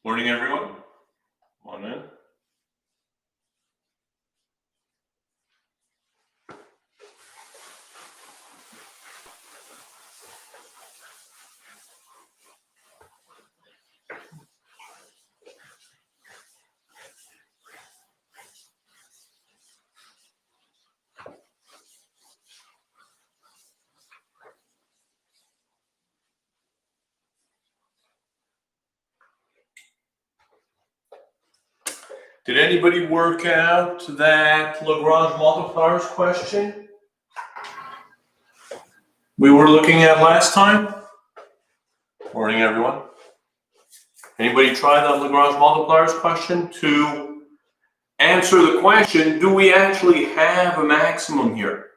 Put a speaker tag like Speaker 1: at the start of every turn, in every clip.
Speaker 1: Morning, everyone. Come on in. Did anybody work out that Lagrange multipliers question we were looking at last time? Morning, everyone. Anybody try that Lagrange multipliers question to answer the question, do we actually have a maximum here?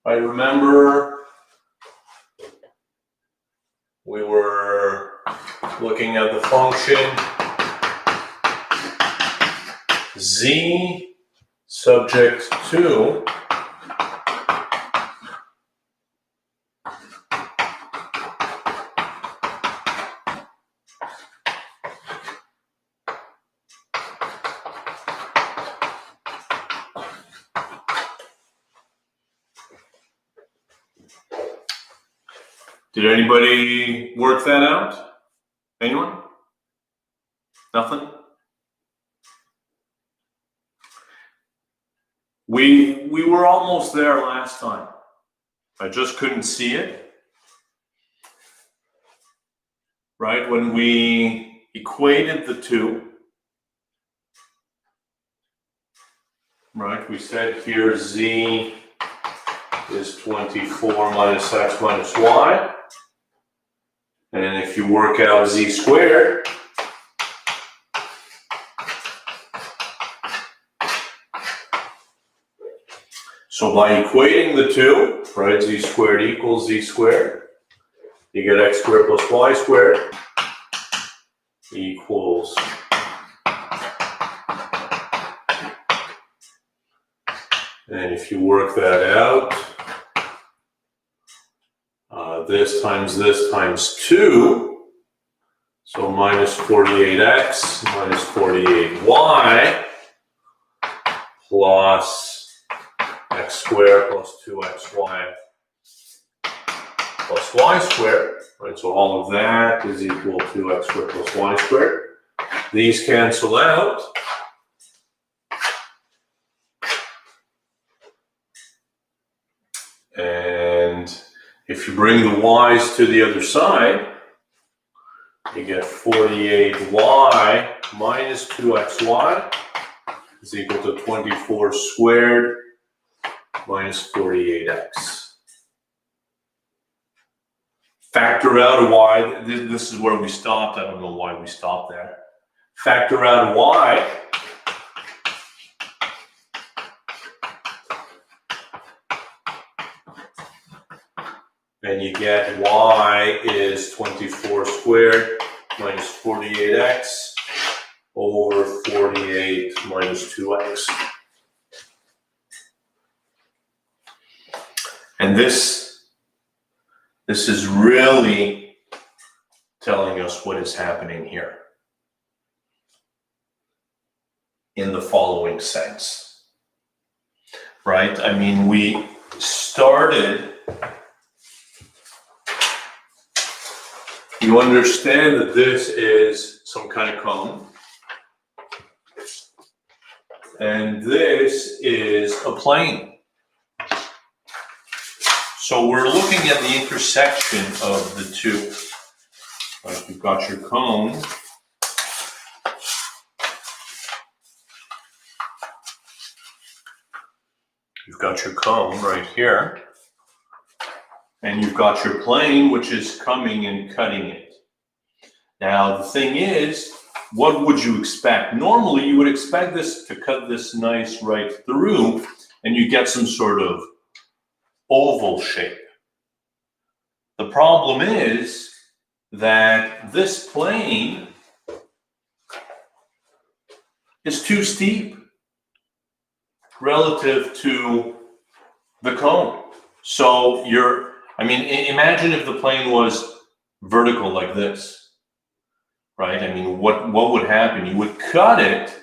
Speaker 1: I remember we were looking at the function z subject to Did anybody work that out? Anyone? Nothing? We were almost there last time. I just couldn't see it. Right? When we equated the two, right? We said here z is 24 minus x minus y. And if you work out z squared, so by equating the two, right, z squared equals z squared, you get x squared plus y squared equals and if you work that out, this times 2, so minus 48x minus 48y plus x squared plus 2xy plus y squared, right? So all of that is equal to x squared plus y squared. These cancel out. And if you bring the y's to the other side, you get 48y minus 2xy is equal to 24 squared minus 48x. Factor out a y. This is where we stopped. I don't know why we stopped there. Factor out a y. And you get y is 24 squared minus 48x over 48 minus 2x. And this is really telling us what is happening here in the following sense, right? I mean, we started. You understand that this is some kind of cone, and this is a plane. So we're looking at the intersection of the two. Right, you've got your cone. You've got your cone right here. And you've got your plane, which is coming and cutting it. Now, the thing is, what would you expect? Normally, you would expect this to cut this nice right through, and you get some sort of oval shape. The problem is that this plane is too steep relative to the cone. So imagine if the plane was vertical like this. right? I mean, what would happen? You would cut it,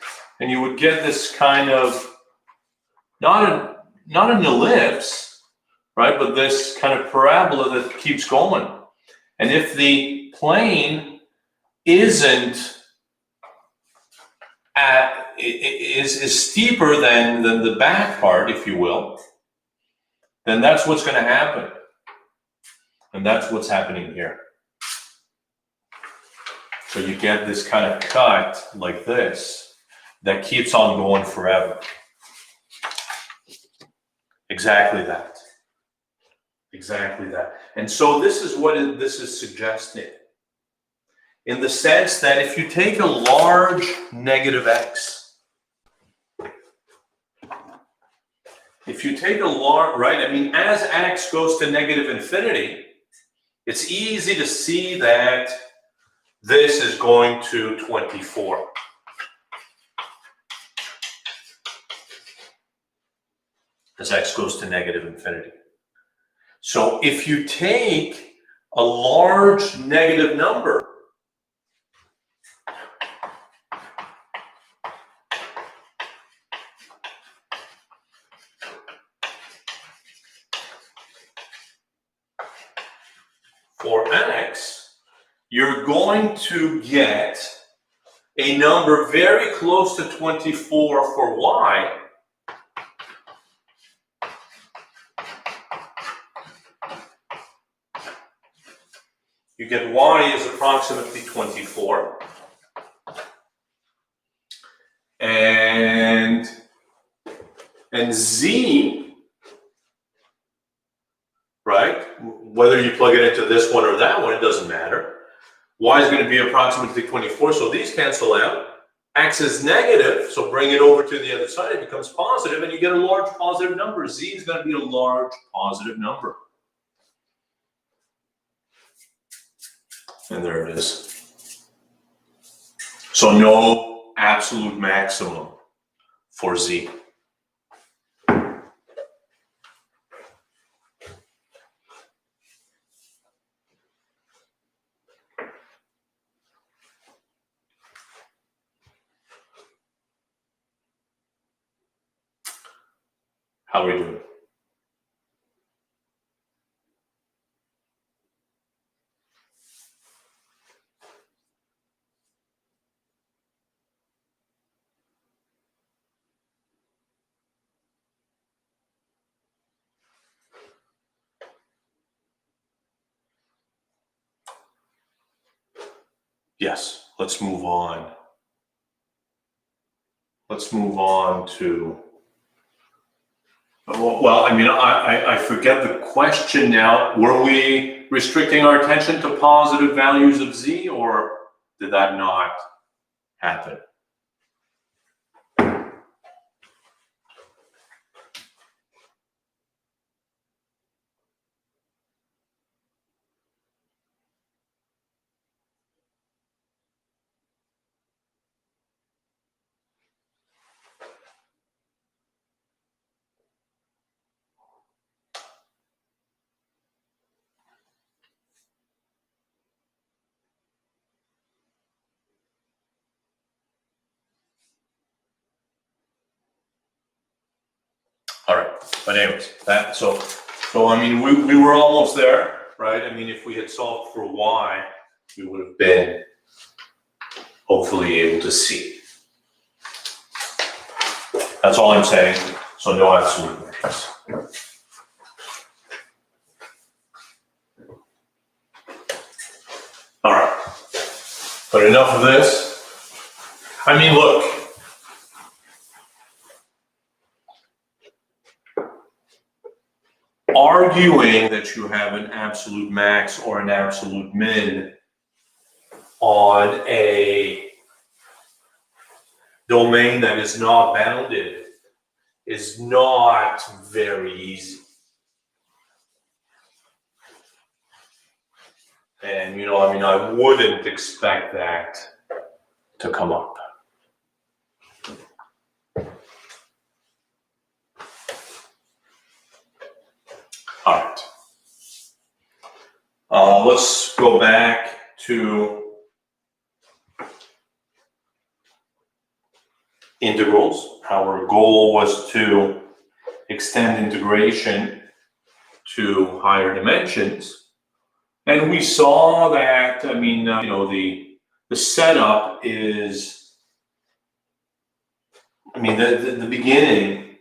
Speaker 1: and you would get this kind of not an ellipse, right? But this kind of parabola that keeps going. And if the plane isn't is steeper than the back part, if you will, then that's what's going to happen. And that's what's happening here. So you get this kind of cut like this that keeps on going forever. Exactly that. Exactly that. And so this is what this is suggesting, in the sense that if you take a large negative x, if you take a large, right, I mean, as x goes to negative infinity, it's easy to see that this is going to 24. As x goes to negative infinity. So if you take a large negative number, for x, you're going to get a number very close to 24 for y. You get y is approximately 24. And z, right? Whether you plug it into this one or that one, it doesn't matter. Y is going to be approximately 24, so these cancel out. X is negative, so bring it over to the other side, it becomes positive, and you get a large positive number. Z is going to be a large positive number. And there it is. So no absolute maximum for z. How are we doing? Yes, let's move on. Let's move on to, well, I mean, I forget the question now. Were we restricting our attention to positive values of z, or did that not happen? All right, but anyways, so I mean, we were almost there, right? I mean, if we had solved for y, we would have been hopefully able to see. That's all I'm saying. So no absolute values. All right, but enough of this. I mean, look. Arguing that you have an absolute max or an absolute min on a domain that is not bounded is not very easy. And, you know, I mean, I wouldn't expect that to come up. All right. Let's go back to integrals. Our goal was to extend integration to higher dimensions. And we saw that, I mean, the setup is, I mean, the beginning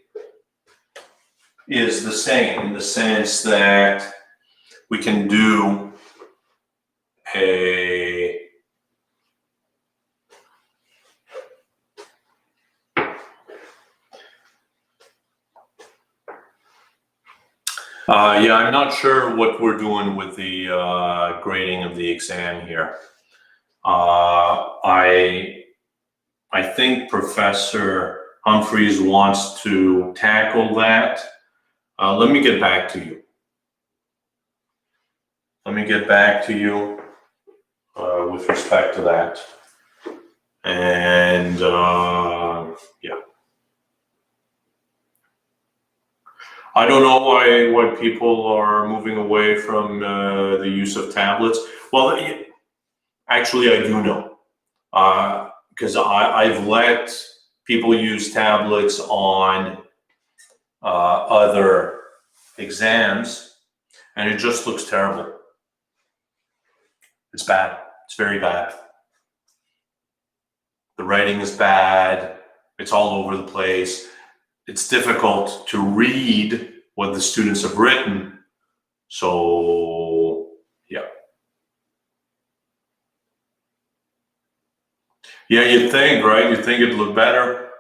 Speaker 1: is the same in the sense that we can do a yeah, I'm not sure what we're doing with the grading of the exam here. I think Professor Humphreys wants to tackle that. Let me get back to you. Let me get back to you with respect to that. And yeah. I don't know why people are moving away from the use of tablets. Well, actually, I do know. Because I've let people use tablets on other exams, and it just looks terrible. It's bad. It's very bad. The writing is bad. It's all over the place. It's difficult to read what the students have written. So, yeah. Yeah, you'd think, right? You'd think it'd look better.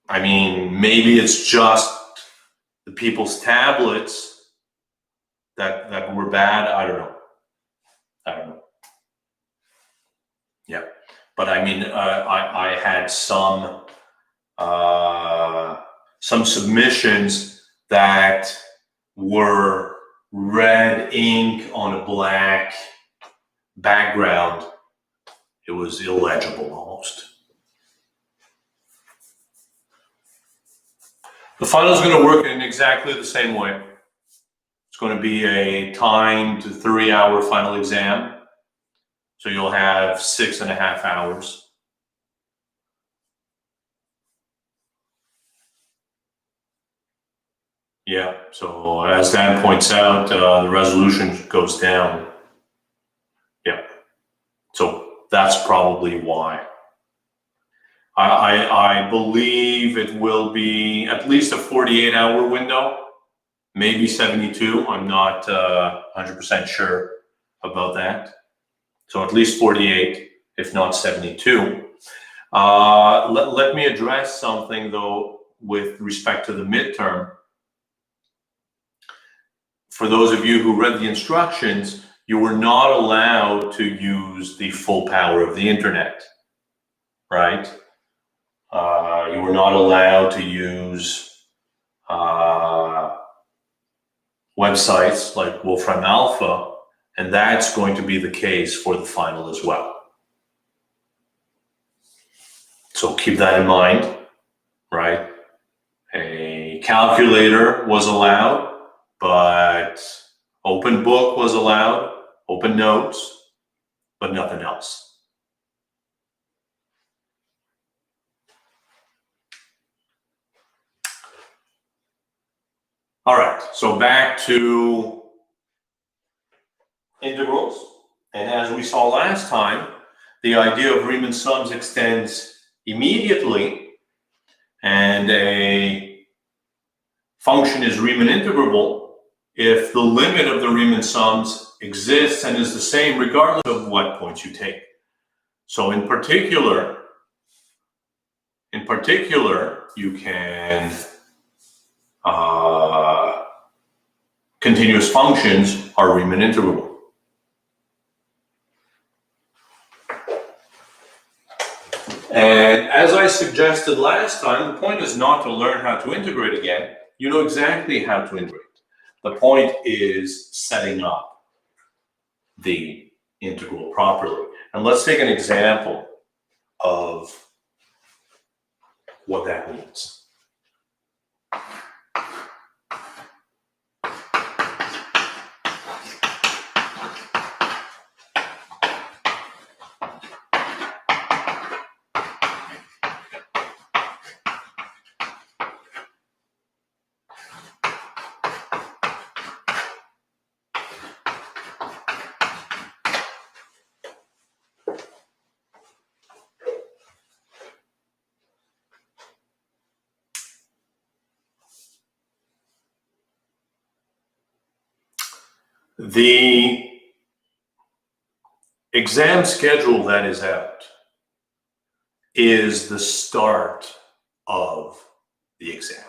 Speaker 1: I mean, maybe it's just the people's tablets that were bad. I don't know. Yeah, but I mean, I had some submissions that were red ink on a black background. It was illegible almost. The final is going to work in exactly the same way. It's going to be a timed 3-hour final exam. So you'll have 6.5 hours. Yeah, so as Dan points out, the resolution goes down. Yeah, so that's probably why. I believe it will be at least a 48-hour window, maybe 72. I'm not 100% sure about that. So at least 48, if not 72. Let me address something, though, with respect to the midterm. For those of you who read the instructions, you were not allowed to use the full power of the internet, right? You were not allowed to use websites like Wolfram Alpha, and that's going to be the case for the final as well. So keep that in mind, right? A calculator was allowed, but open book was allowed, open notes, but nothing else. All right, so back to integrals. And as we saw last time, the idea of Riemann sums extends immediately, and a function is Riemann integrable if the limit of the Riemann sums exists and is the same regardless of what points you take. So in particular, you can continuous functions are Riemann integrable. And as I suggested last time, the point is not to learn how to integrate again. You know exactly how to integrate. The point is setting up the integral properly. And let's take an example of what that means. The exam schedule that is out is the start of the exam.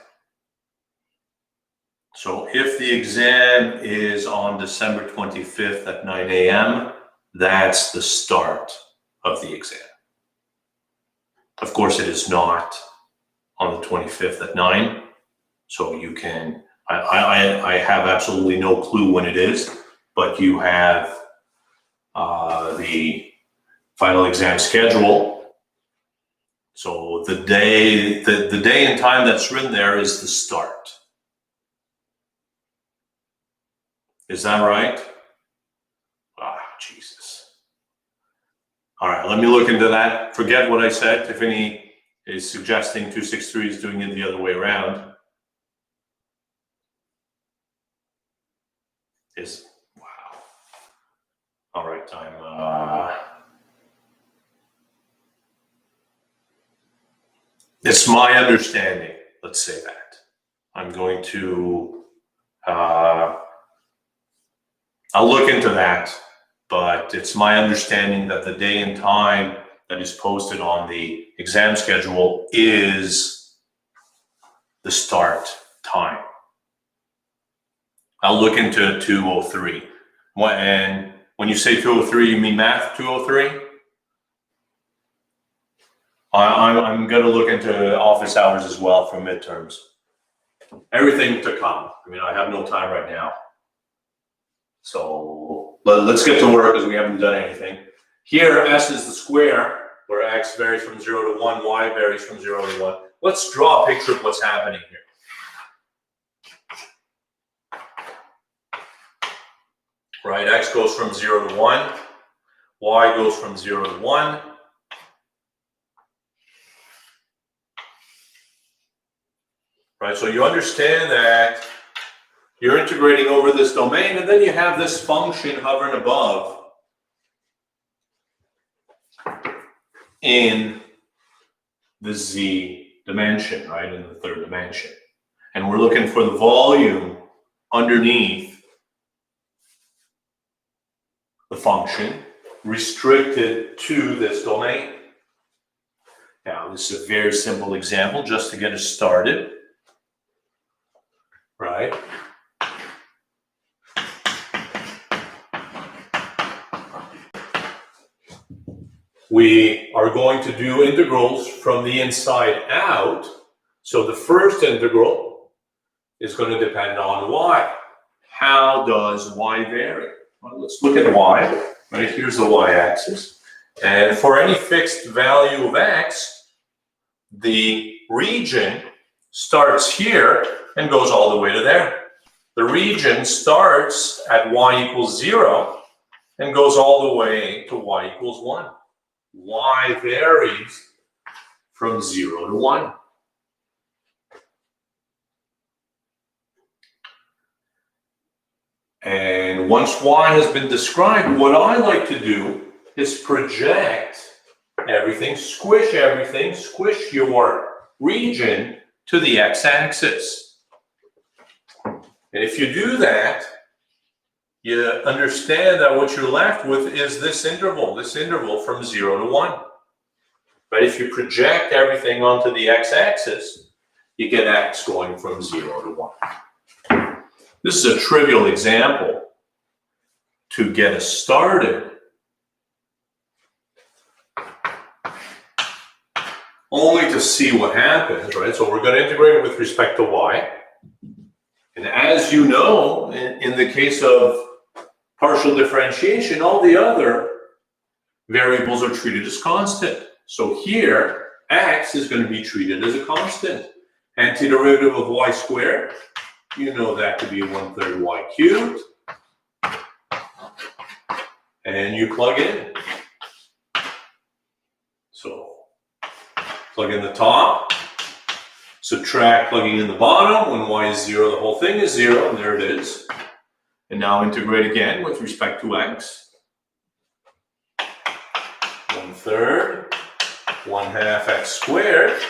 Speaker 1: So if the exam is on December 25th at 9 a.m., that's the start of the exam. Of course, it is not on the 25th at 9. So you can, I have absolutely no clue when it is, but you have the final exam schedule. So the day and time that's written there is the start. Is that right? Ah, Jesus. All right, let me look into that. Forget what I said. If any is suggesting 263 is doing it the other way around. Wow. All right, it's my understanding, let's say that. I'm going to, I'll look into that, but it's my understanding that the day and time that is posted on the exam schedule is the start time. I'll look into 203. And when you say 203, you mean math 203? I'm going to look into office hours as well for midterms. Everything to come. I mean, I have no time right now. So let's get to work because we haven't done anything. Here, S is the square, where X varies from 0 to 1, Y varies from 0 to 1. Let's draw a picture of what's happening here. Right, X goes from 0 to 1, Y goes from 0 to 1. Right, so you understand that you're integrating over this domain, and then you have this function hovering above in the Z dimension, right, in the third dimension. And we're looking for the volume underneath the function restricted to this domain. Now, this is a very simple example just to get us started, right? We are going to do integrals from the inside out. So the first integral is going to depend on y. How does y vary? Well, let's look at y. Right, here's the y-axis. And for any fixed value of x, the region starts here and goes all the way to there. The region starts at y equals 0 and goes all the way to y equals 1. Y varies from 0 to 1. And once y has been described, what I like to do is project everything, squish your region to the x-axis. And if you do that, you understand that what you're left with is this interval from 0 to 1. But if you project everything onto the x-axis, you get x going from 0 to 1. This is a trivial example to get us started. Only to see what happens, right? So we're going to integrate it with respect to y. And as you know, in the case of partial differentiation, all the other variables are treated as constant. So here, x is going to be treated as a constant. Antiderivative of y squared, you know that to be 1/3 y cubed. And you plug in. So plug in the top, subtract plugging in the bottom. When y is 0, the whole thing is 0, and there it is. And now integrate again with respect to x. 1/3, 1/2 x squared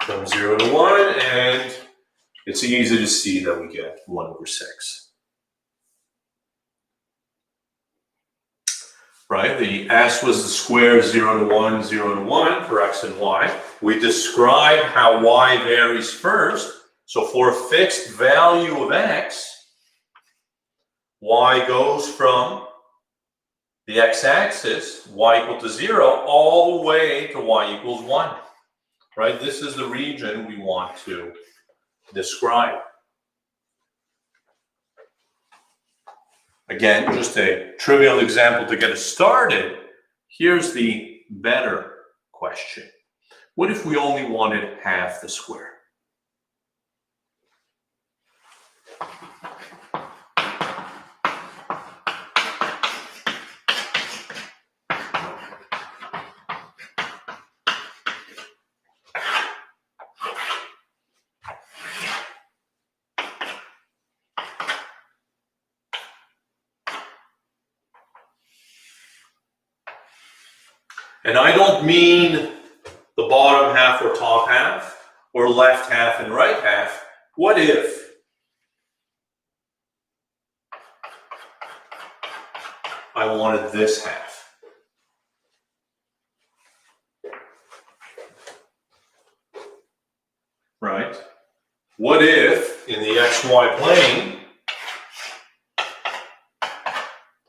Speaker 1: from 0 to 1, and it's easy to see that we get 1/6. right? The S was the square 0 to 1, 0 to 1 for x and y. We describe how y varies first. So for a fixed value of x, y goes from the x-axis, y equal to 0, all the way to y equals 1, right? This is the region we want to describe. Again, just a trivial example to get us started. Here's the better question. What if we only wanted half the square? And I don't mean the bottom half or top half, or left half and right half. What if I wanted this half? Right? What if in the xy plane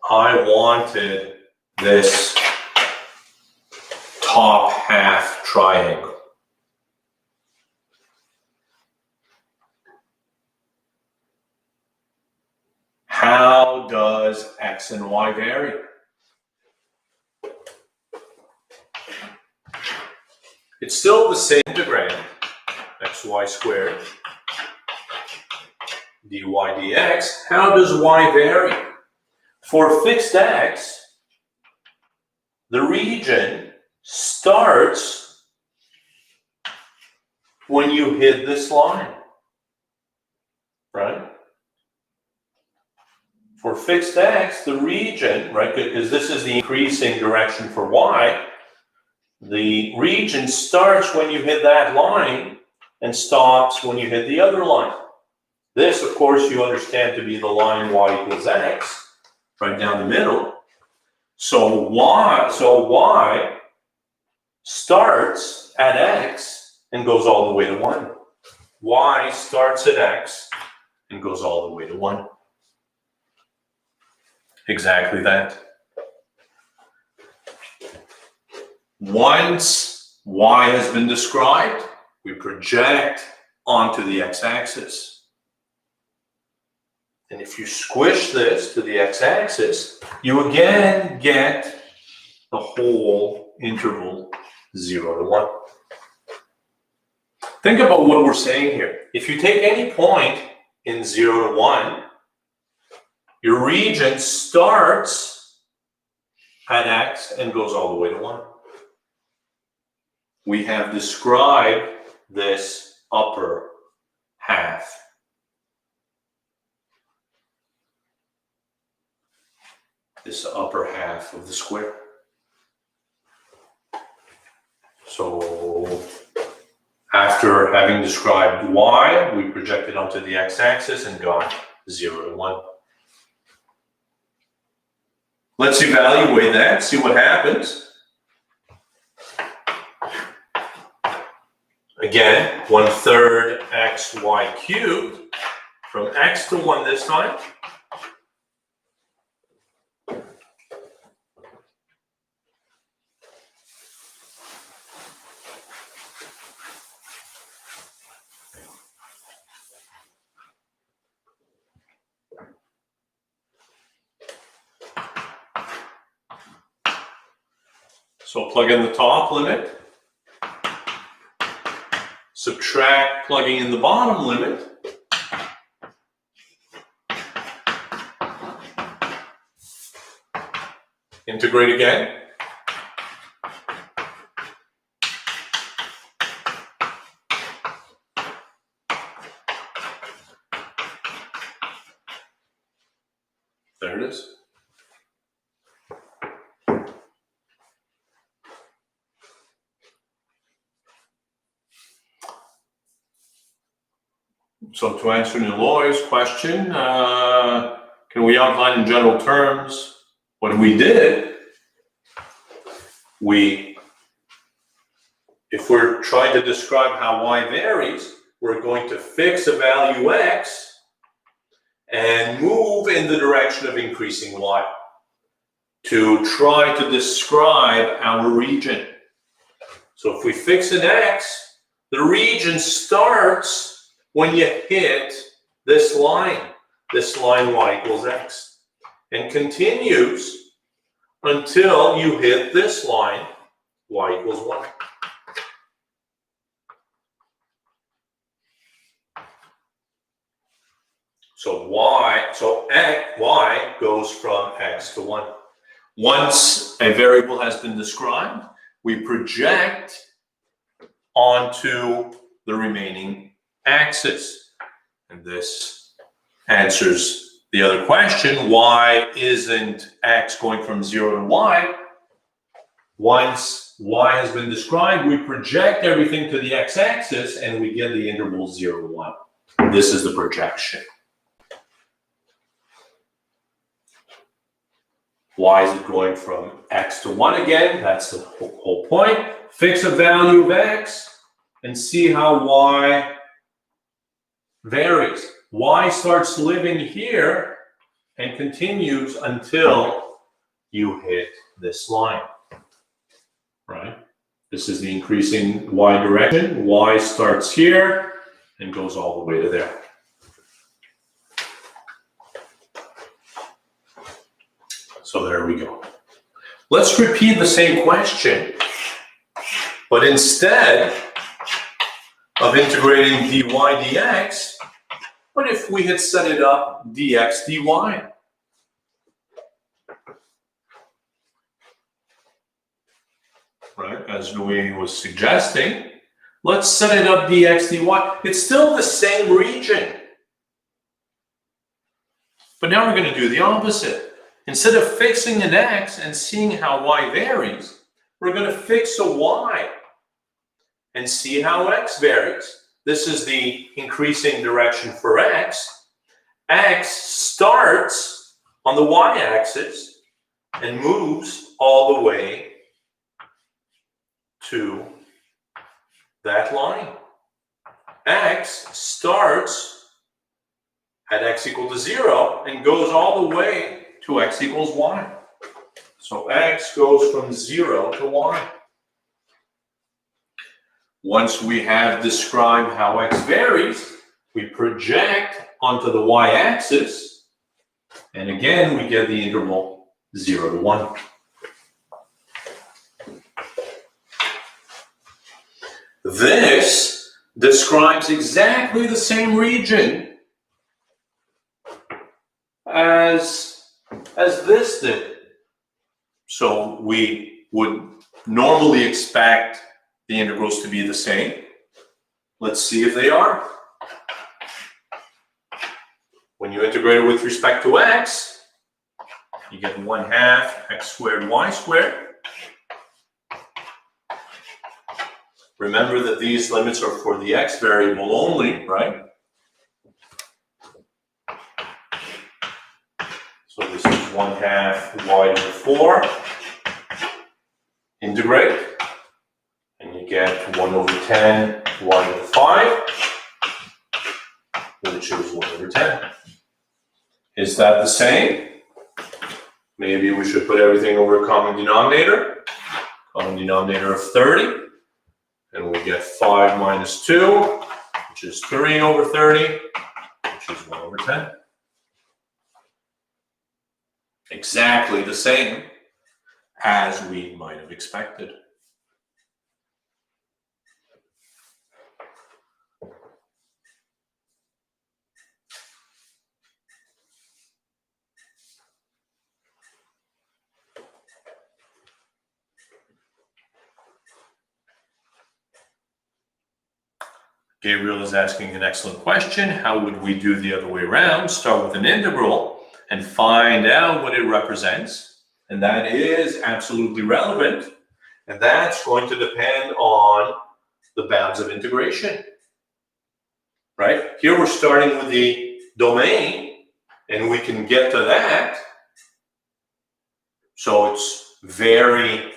Speaker 1: I wanted this top half triangle? How does x and y vary? It's still the same integral, xy squared dy dx. How does y vary? For fixed x, the region starts when you hit this line, right? For fixed x, the region, right, because this is the increasing direction for y, the region starts when you hit that line and stops when you hit the other line. This, of course, you understand to be the line y equals x, right down the middle. So y starts at x and goes all the way to 1. Y starts at x and goes all the way to 1. Exactly that. Once y has been described, we project onto the x-axis. And if you squish this to the x-axis, you again get the whole interval 0 to 1. Think about what we're saying here. If you take any point in 0 to 1, your region starts at x and goes all the way to 1. We have described this upper half. This upper half of the square. So after having described y, we projected onto the x-axis and got 0 to 1. Let's evaluate that, see what happens. Again, 1/3 xy cubed, from x to 1 this time. So plug in the top limit. Subtract plugging in the bottom limit. Integrate again. There it is. So to answer Niloy's question, can we outline in general terms what we did? if we're trying to describe how y varies, we're going to fix a value x and move in the direction of increasing y to try to describe our region. So if we fix an x, the region starts when you hit this line y equals x, and continues until you hit this line, y equals 1. So y goes from x to 1. Once a variable has been described, we project onto the remaining axis. And this answers the other question, why isn't x going from 0 to y? Once y has been described, we project everything to the x-axis and we get the interval 0 to 1. This is the projection. Why is it going from x to 1 again? That's the whole point. Fix a value of x and see how y varies. Y starts living here and continues until you hit this line, right? This is the increasing y direction. Y starts here and goes all the way to there. So there we go. Let's repeat the same question, but instead of integrating dy dx, what if we had set it up dx dy? Right, as Louis was suggesting, let's set it up dx dy. It's still the same region, but now we're going to do the opposite. Instead of fixing an x and seeing how y varies, we're going to fix a y and see how x varies. This is the increasing direction for x. X starts on the y-axis and moves all the way to that line. X starts at x equal to 0 and goes all the way to x equals y. So x goes from 0 to y. Once we have described how x varies, we project onto the y-axis, and again we get the interval 0 to 1. This describes exactly the same region as this did. So we would normally expect the integrals to be the same. Let's see if they are. When you integrate it with respect to x, you get 1/2 x squared y squared. Remember that these limits are for the x variable only, right? So this is 1/2 y to the 4. Integrate, and you get 1/10 y to the 5, which is 1/10. Is that the same? Maybe we should put everything over a common denominator. Common denominator of 30. And we get 5 minus 2, which is 3/30, which is 1/10. Exactly the same as we might have expected. Gabriel is asking an excellent question. How would we do the other way around? Start with an integral and find out what it represents. And that is absolutely relevant. And that's going to depend on the bounds of integration. Right? Here we're starting with the domain, and we can get to that. So it's very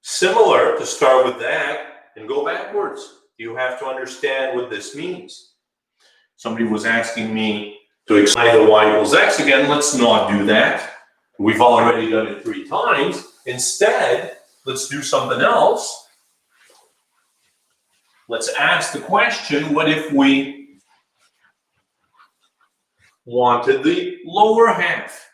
Speaker 1: similar to start with that and go backwards. You have to understand what this means. Somebody was asking me to explain the y equals x again. Let's not do that. We've already done it 3 times. Instead, let's do something else. Let's ask the question, what if we wanted the lower half?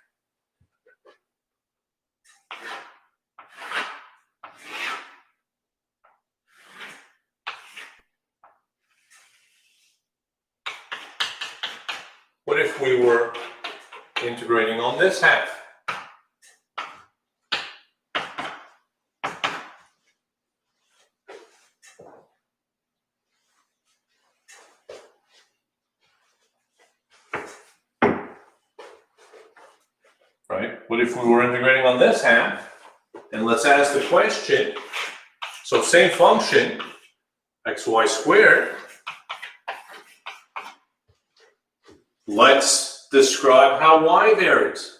Speaker 1: What if we were integrating on this half? Right? What if we were integrating on this half? And let's ask the question, so same function, xy squared. Let's describe how y varies.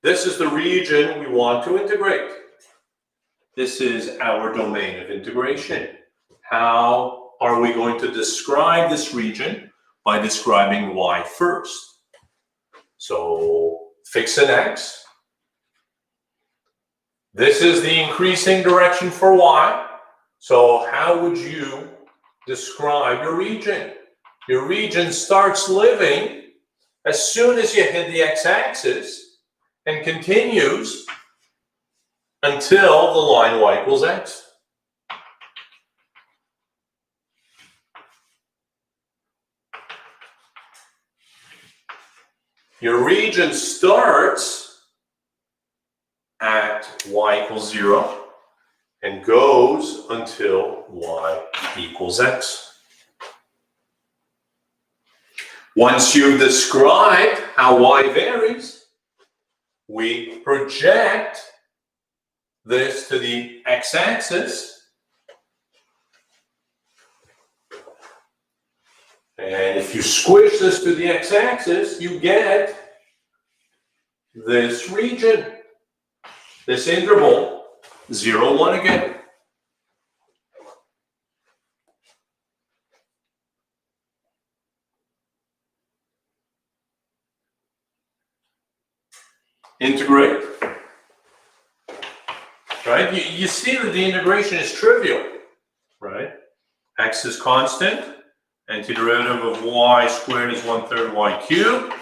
Speaker 1: This is the region we want to integrate. This is our domain of integration. How are we going to describe this region? By describing y first. So fix an x. This is the increasing direction for y. So how would you describe your region? Your region starts living as soon as you hit the x-axis and continues until the line y equals x. Your region starts at y equals 0 and goes until y equals x. Once you've described how y varies, we project this to the x-axis. And if you squish this to the x-axis, you get this region, this interval, 0, 1 again. Integrate. Right? You see that the integration is trivial, right? X is constant. Antiderivative of y squared is 1/3 y cubed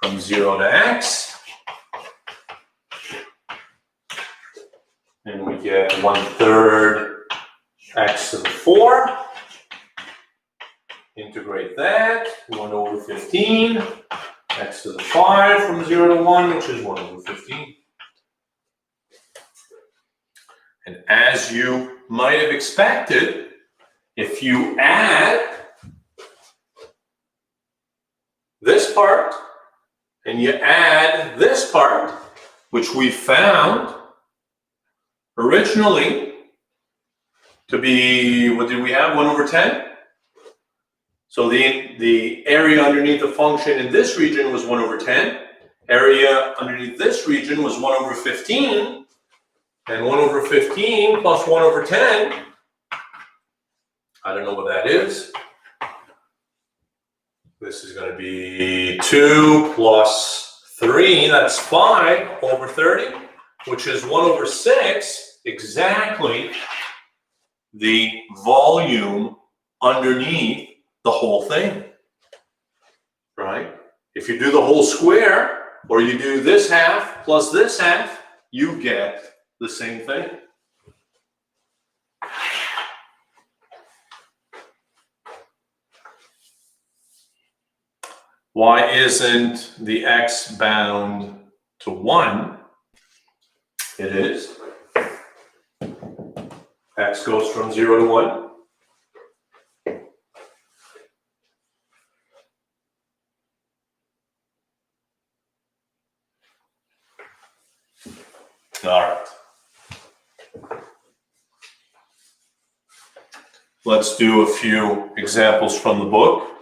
Speaker 1: from 0 to x. And we get 1/3 x to the 4. Integrate that, 1/15. X to the 5 from 0 to 1, which is 1/15. And as you might have expected, if you add this part and you add this part, which we found originally to be, what did we have, 1/10? So the area underneath the function in this region was 1/10. Area underneath this region was 1/15. And 1/15 plus 1/10, I don't know what that is. This is going to be 2 plus 3, that's 5/30, which is 1/6, exactly the volume underneath the whole thing, right? If you do the whole square, or you do this half plus this half, you get the same thing. Why isn't the x bound to 1? It is. X goes from 0 to 1. All right. Let's do a few examples from the book.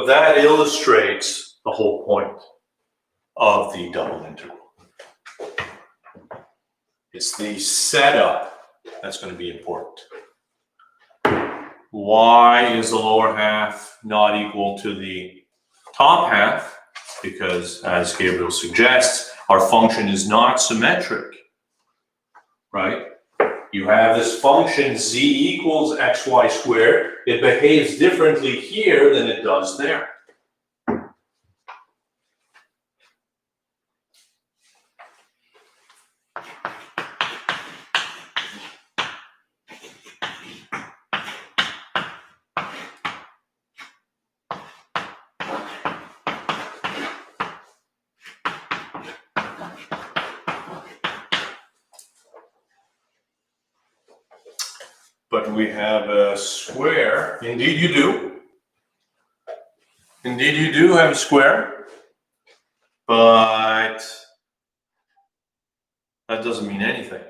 Speaker 1: But that illustrates the whole point of the double integral. It's the setup that's going to be important. Why is the lower half not equal to the top half? Because, as Gabriel suggests, our function is not symmetric, right? You have this function z equals xy squared. It behaves differently here than it does there. But we have a square. Indeed you do. Indeed you do have a square. But that doesn't mean anything.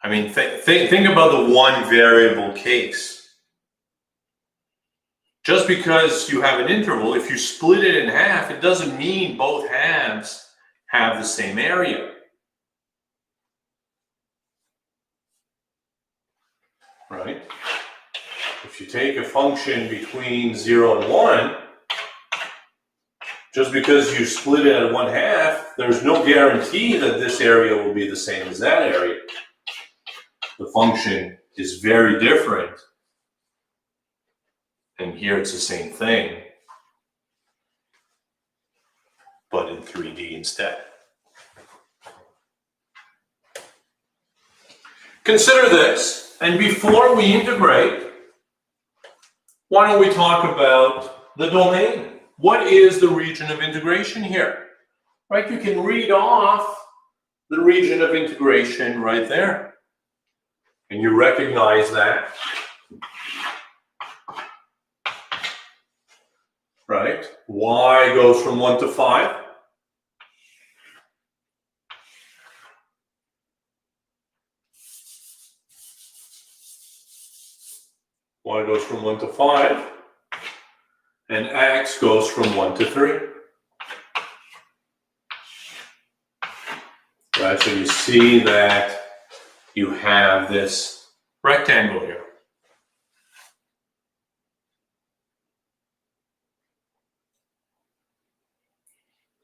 Speaker 1: I mean, think about the one variable case. Just because you have an interval, if you split it in half, it doesn't mean both halves have the same area. Right? If you take a function between 0 and 1, just because you split it at 1/2, there's no guarantee that this area will be the same as that area. The function is very different. And here it's the same thing, but in 3D instead. Consider this, and before we integrate, why don't we talk about the domain? What is the region of integration here? Right, you can read off the region of integration right there. And you recognize that. Right, y goes from 1 to 5. Y goes from 1 to 5, and x goes from 1 to 3. Right, so you see that you have this rectangle here.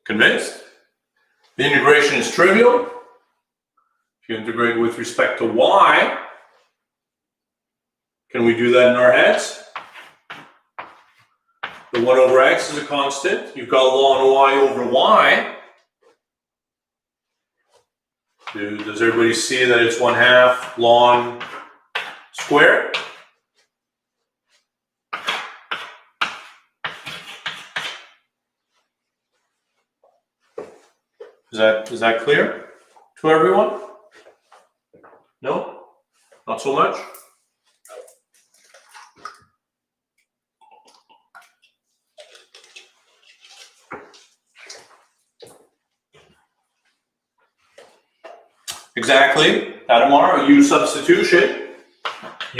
Speaker 1: Convinced? The integration is trivial. If you integrate with respect to y, can we do that in our heads? The 1 over x is a constant. You've got ln y over y. Does everybody see that it's 1/2 ln squared? Is that clear to everyone? No? Not so much? Exactly. Adamar, u substitution.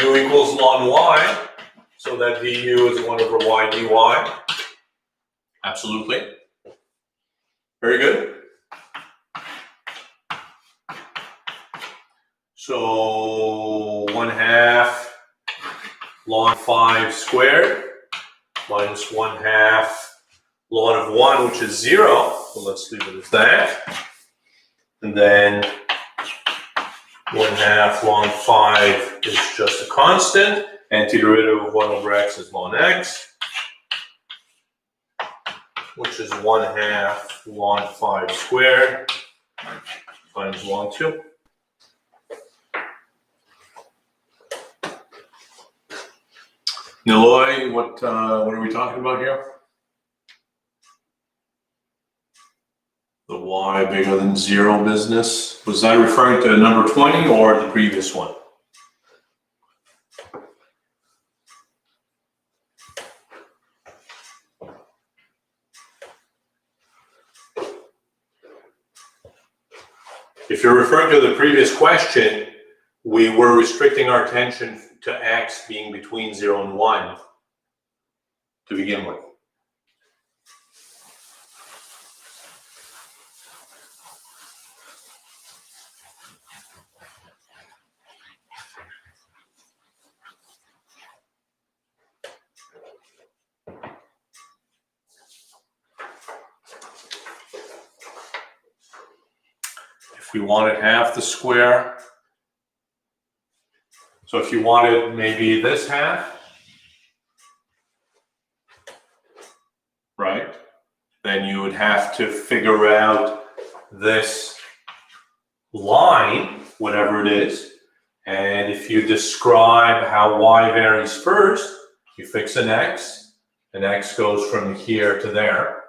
Speaker 1: U equals ln y. So that du is 1 over y dy. Absolutely. Very good. So 1/2 ln 5 squared minus 1/2 ln of 1, which is 0. So let's leave it as that. And then 1/2 ln 5 is just a constant. Antiderivative of 1 over x is ln x, which is 1/2 ln 5 squared times ln 2. Niloy, what are we talking about here? The y bigger than 0 business. Was that referring to number 20 or the previous one? If you're referring to the previous question, we were restricting our attention to x being between 0 and 1 to begin with. If we wanted half the square, so if you wanted maybe this half, right, then you would have to figure out this line, whatever it is, and if you describe how y varies first, you fix an x, and x goes from here to there.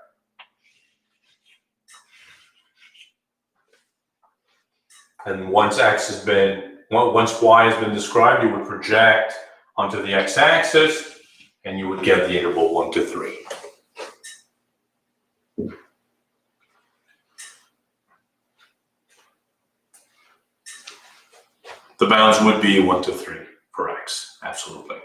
Speaker 1: And once y has been described, you would project onto the x-axis, and you would get the interval 1 to 3. The bounds would be 1 to 3 for x, absolutely.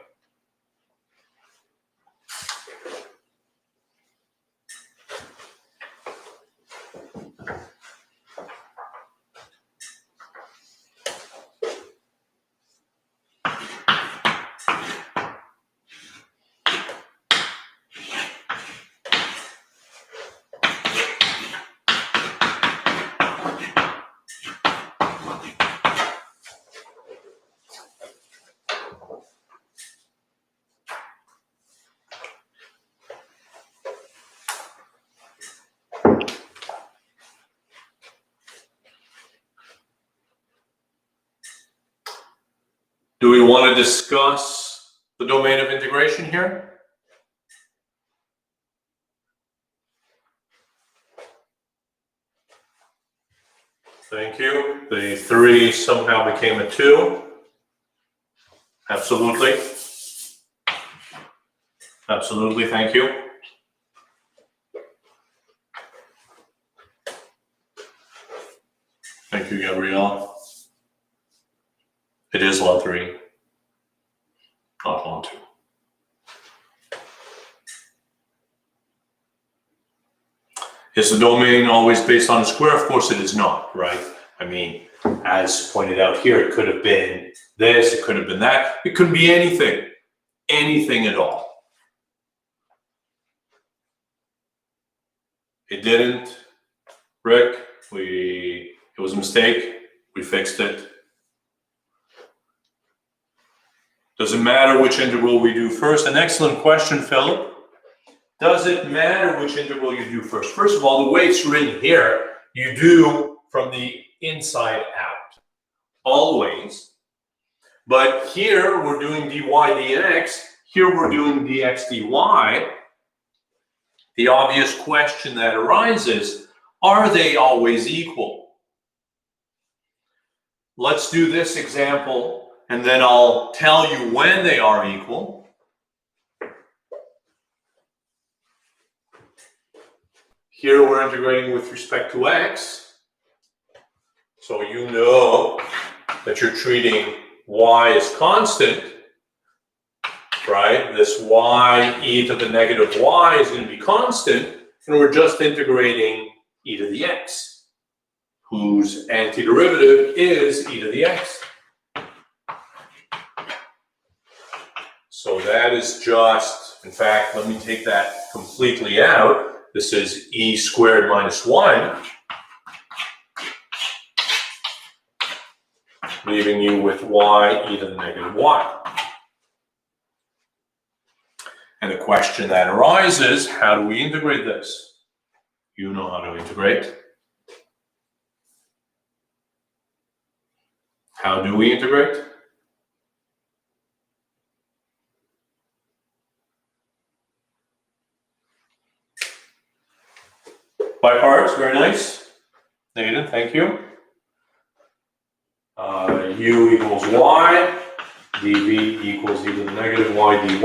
Speaker 1: Do we want to discuss the domain of integration here? Thank you. The 3 somehow became a 2. Absolutely. Absolutely, thank you. Thank you, Gabrielle. It is log 3, not log 2. Is the domain always based on a square? Of course it is not, right? I mean, as pointed out here, it could have been this, it could have been that. It could be anything, anything at all. It didn't, Rick. It was a mistake. We fixed it. Does it matter which integral we do first? An excellent question, Philip. Does it matter which integral you do first? First of all, the way it's written here, you do from the inside out, always. But here we're doing dy dx, here we're doing dx dy. The obvious question that arises, are they always equal? Let's do this example, and then I'll tell you when they are equal. Here we're integrating with respect to x. So you know that you're treating y as constant, right? This y e to the negative y is going to be constant, and we're just integrating e to the x, whose antiderivative is e to the x. So that is just, in fact, let me take that completely out. This is e squared minus 1, leaving you with y e to the negative y. And the question that arises, how do we integrate this? You know how to integrate. How do we integrate? By parts, very nice. Nathan, thank you. U equals y, dv equals e to the negative y dy.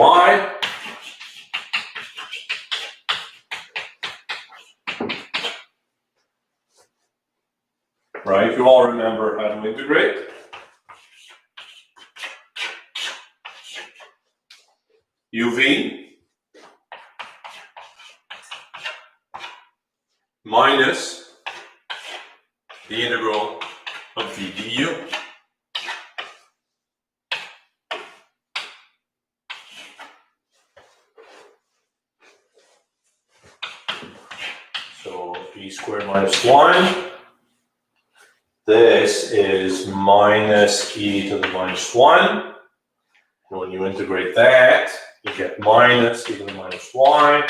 Speaker 1: Right, you all remember how to integrate. uv minus the integral of v du. So e squared minus 1. This is minus e to the minus 1. And when you integrate that, you get minus e to the minus y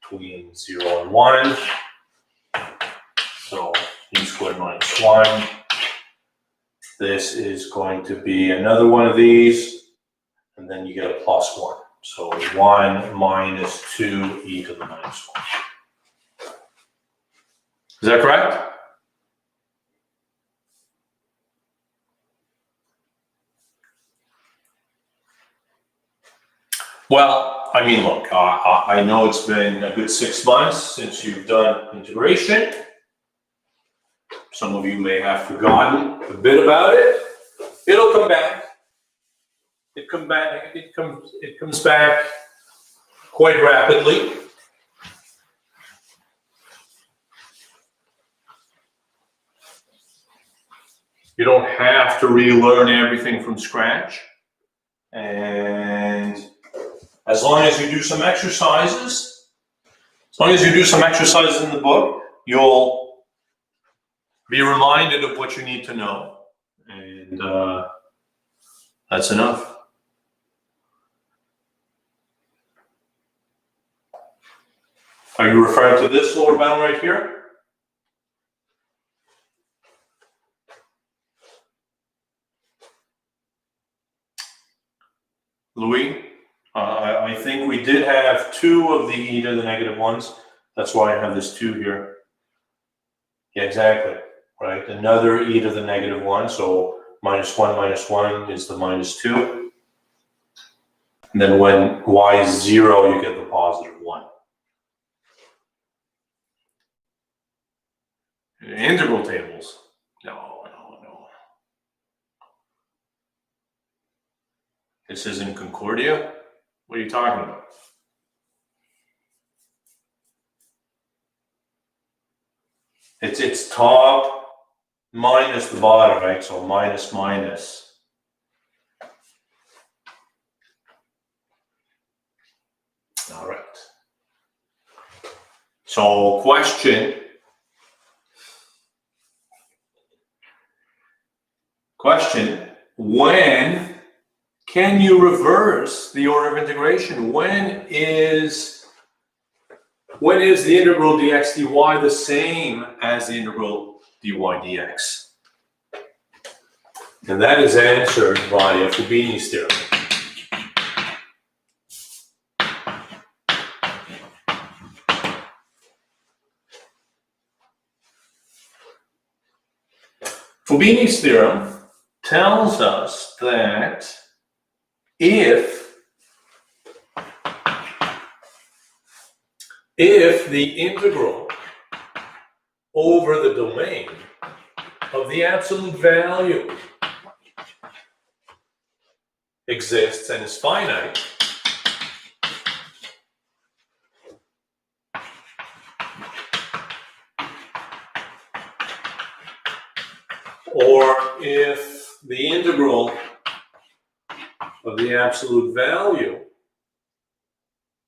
Speaker 1: between 0 and 1. So e squared minus 1. This is going to be another one of these, and then you get a plus 1. So 1 minus 2 e to the minus 1. Is that correct? Well, I mean, look, I know it's been a good 6 months since you've done integration. Some of you may have forgotten a bit about it. It'll come back. It comes back quite rapidly. You don't have to relearn everything from scratch. And as long as you do some exercises, in the book, you'll be reminded of what you need to know. And that's enough. Are you referring to this lower bound right here? Louis, I think we did have 2 of the e to the negative 1s. That's why I have this 2 here. Yeah, exactly. Right, another e to the negative 1. So minus 1 is the minus 2. And then when y is 0, you get the positive 1. Integral tables. No. This isn't Concordia? What are you talking about? It's top minus the bottom, right? So minus. All right. So question, when can you reverse the order of integration? When is the integral dx dy the same as the integral dy dx? And that is answered by Fubini's theorem. Fubini's theorem tells us that if the integral over the domain of the absolute value exists and is finite, or if the integral of the absolute value,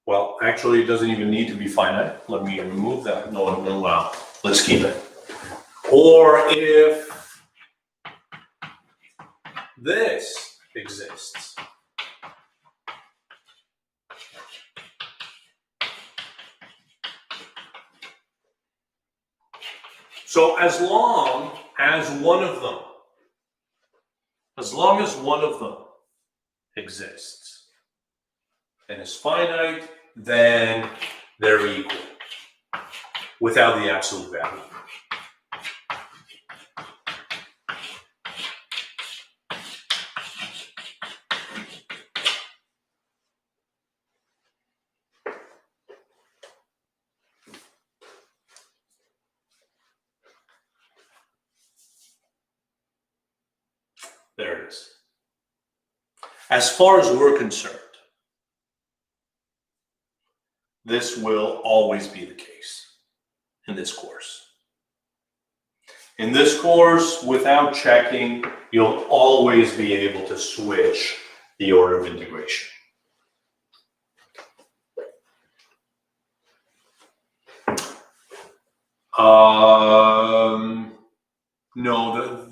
Speaker 1: well, actually it doesn't even need to be finite. Let me remove that. No, wow. Let's keep it. Or if this exists. So as long as one of them exists and is finite, then they're equal without the absolute value. There it is. As far as we're concerned, this will always be the case in this course. In this course, without checking, you'll always be able to switch the order of integration. No,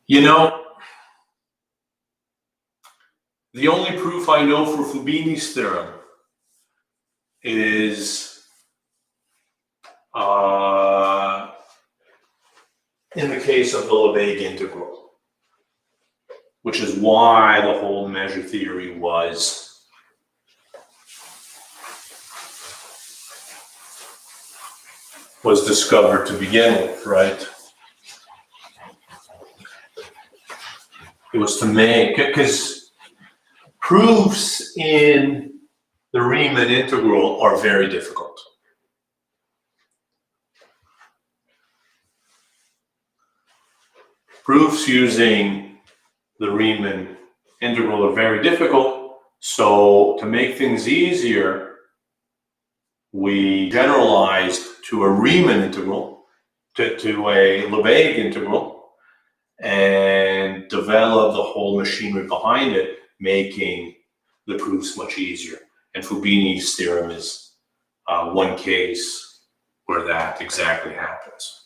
Speaker 1: you know, the only proof I know for Fubini's theorem is in the case of the Lebesgue integral, which is why the whole measure theory was discovered to begin with, right? It was to make, because proofs in the Riemann integral are very difficult. Proofs using the Riemann integral are very difficult, so to make things easier, we generalized to a Riemann integral, to a Lebesgue integral, and developed the whole machinery behind it, making the proofs much easier. And Fubini's theorem is one case where that exactly happens.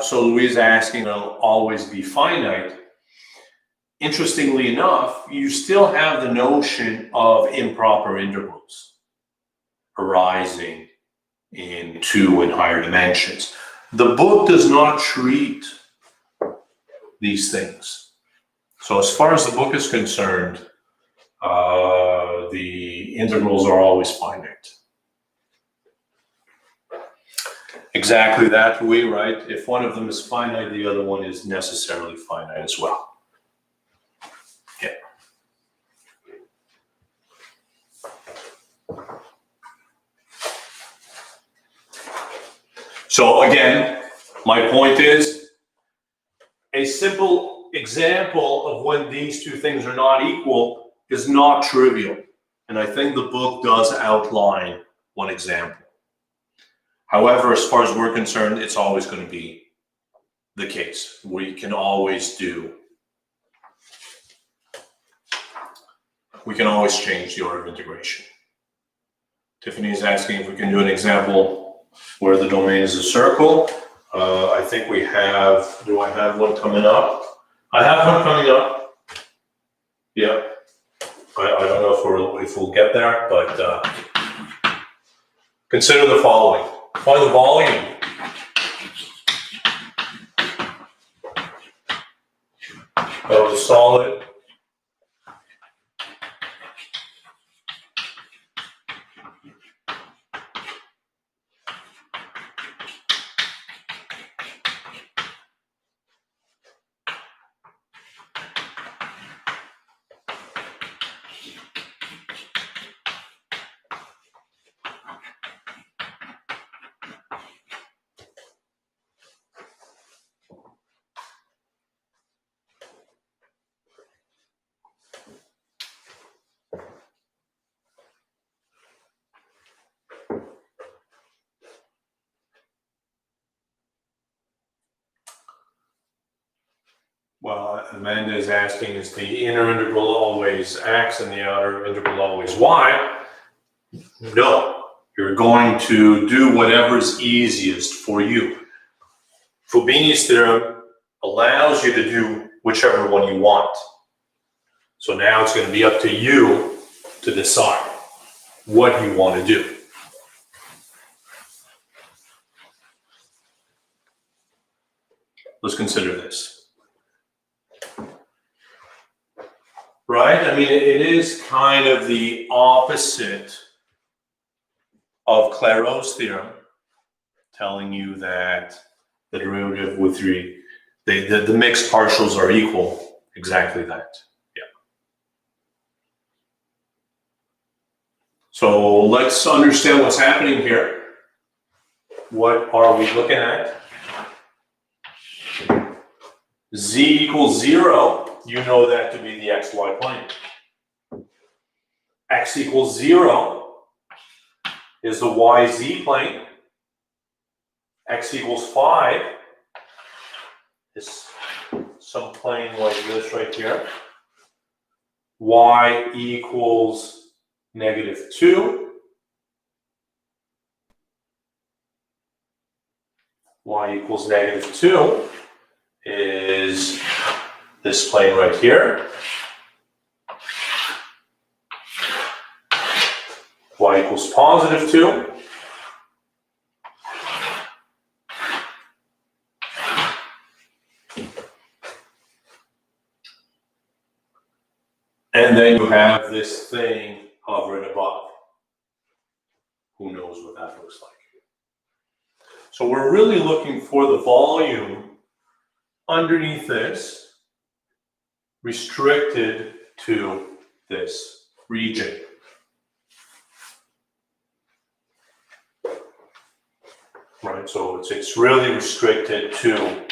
Speaker 1: So Louise is asking, will always be finite? Interestingly enough, you still have the notion of improper integrals arising in 2 and higher dimensions. The book does not treat these things. So as far as the book is concerned, the integrals are always finite. Exactly that way, right? If one of them is finite, the other one is necessarily finite as well. Yeah. So again, my point is, a simple example of when these two things are not equal is not trivial. And I think the book does outline one example. However, as far as we're concerned, it's always going to be the case. We can always change the order of integration. Tiffany is asking if we can do an example where the domain is a circle. I think we have, do I have one coming up? I have one coming up. Yeah. I don't know if we'll get there, but consider the following. Find the volume of the solid Well, Amanda is asking, is the inner integral always x and the outer integral always y? No, you're going to do whatever is easiest for you. Fubini's theorem allows you to do whichever one you want. So now it's going to be up to you to decide what you want to do. Let's consider this. Right? I mean, it is kind of the opposite of Clairaut's theorem, telling you that the derivative with the mixed partials are equal. Exactly that. Yeah. So let's understand what's happening here. What are we looking at? Z equals 0. You know that to be the xy plane. X equals 0 is the yz plane. X equals 5 is some plane like this right here. Y equals -2 y equals -2 is this plane right here. Y equals +2. And then you have this thing hovering above. Who knows what that looks like? So we're really looking for the volume underneath this, restricted to this region. Right, so it's really restricted to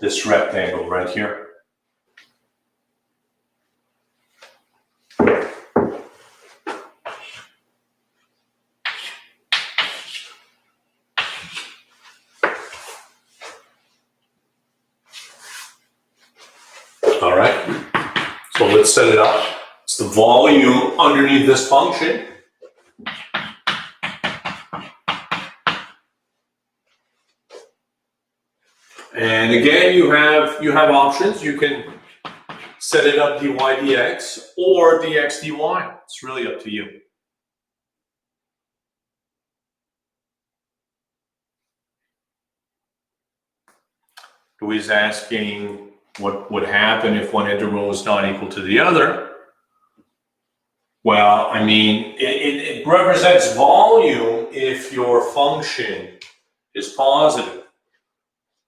Speaker 1: this rectangle right here. All right, so let's set it up. It's the volume underneath this function. And again, you have options. You can set it up dy dx or dx dy. It's really up to you. Louis asking what would happen if one integral is not equal to the other. Well, I mean, it represents volume if your function is positive,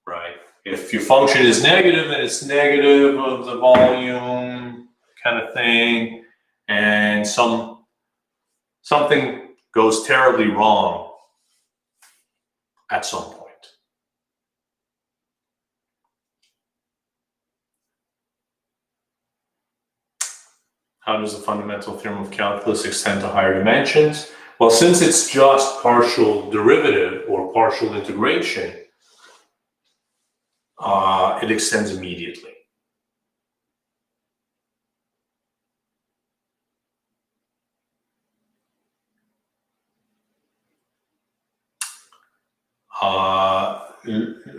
Speaker 1: right? If your function is negative, then it's negative of the volume kind of thing, and something goes terribly wrong at some point. How does the fundamental theorem of calculus extend to higher dimensions? Well, since it's just partial derivative or partial integration, it extends immediately.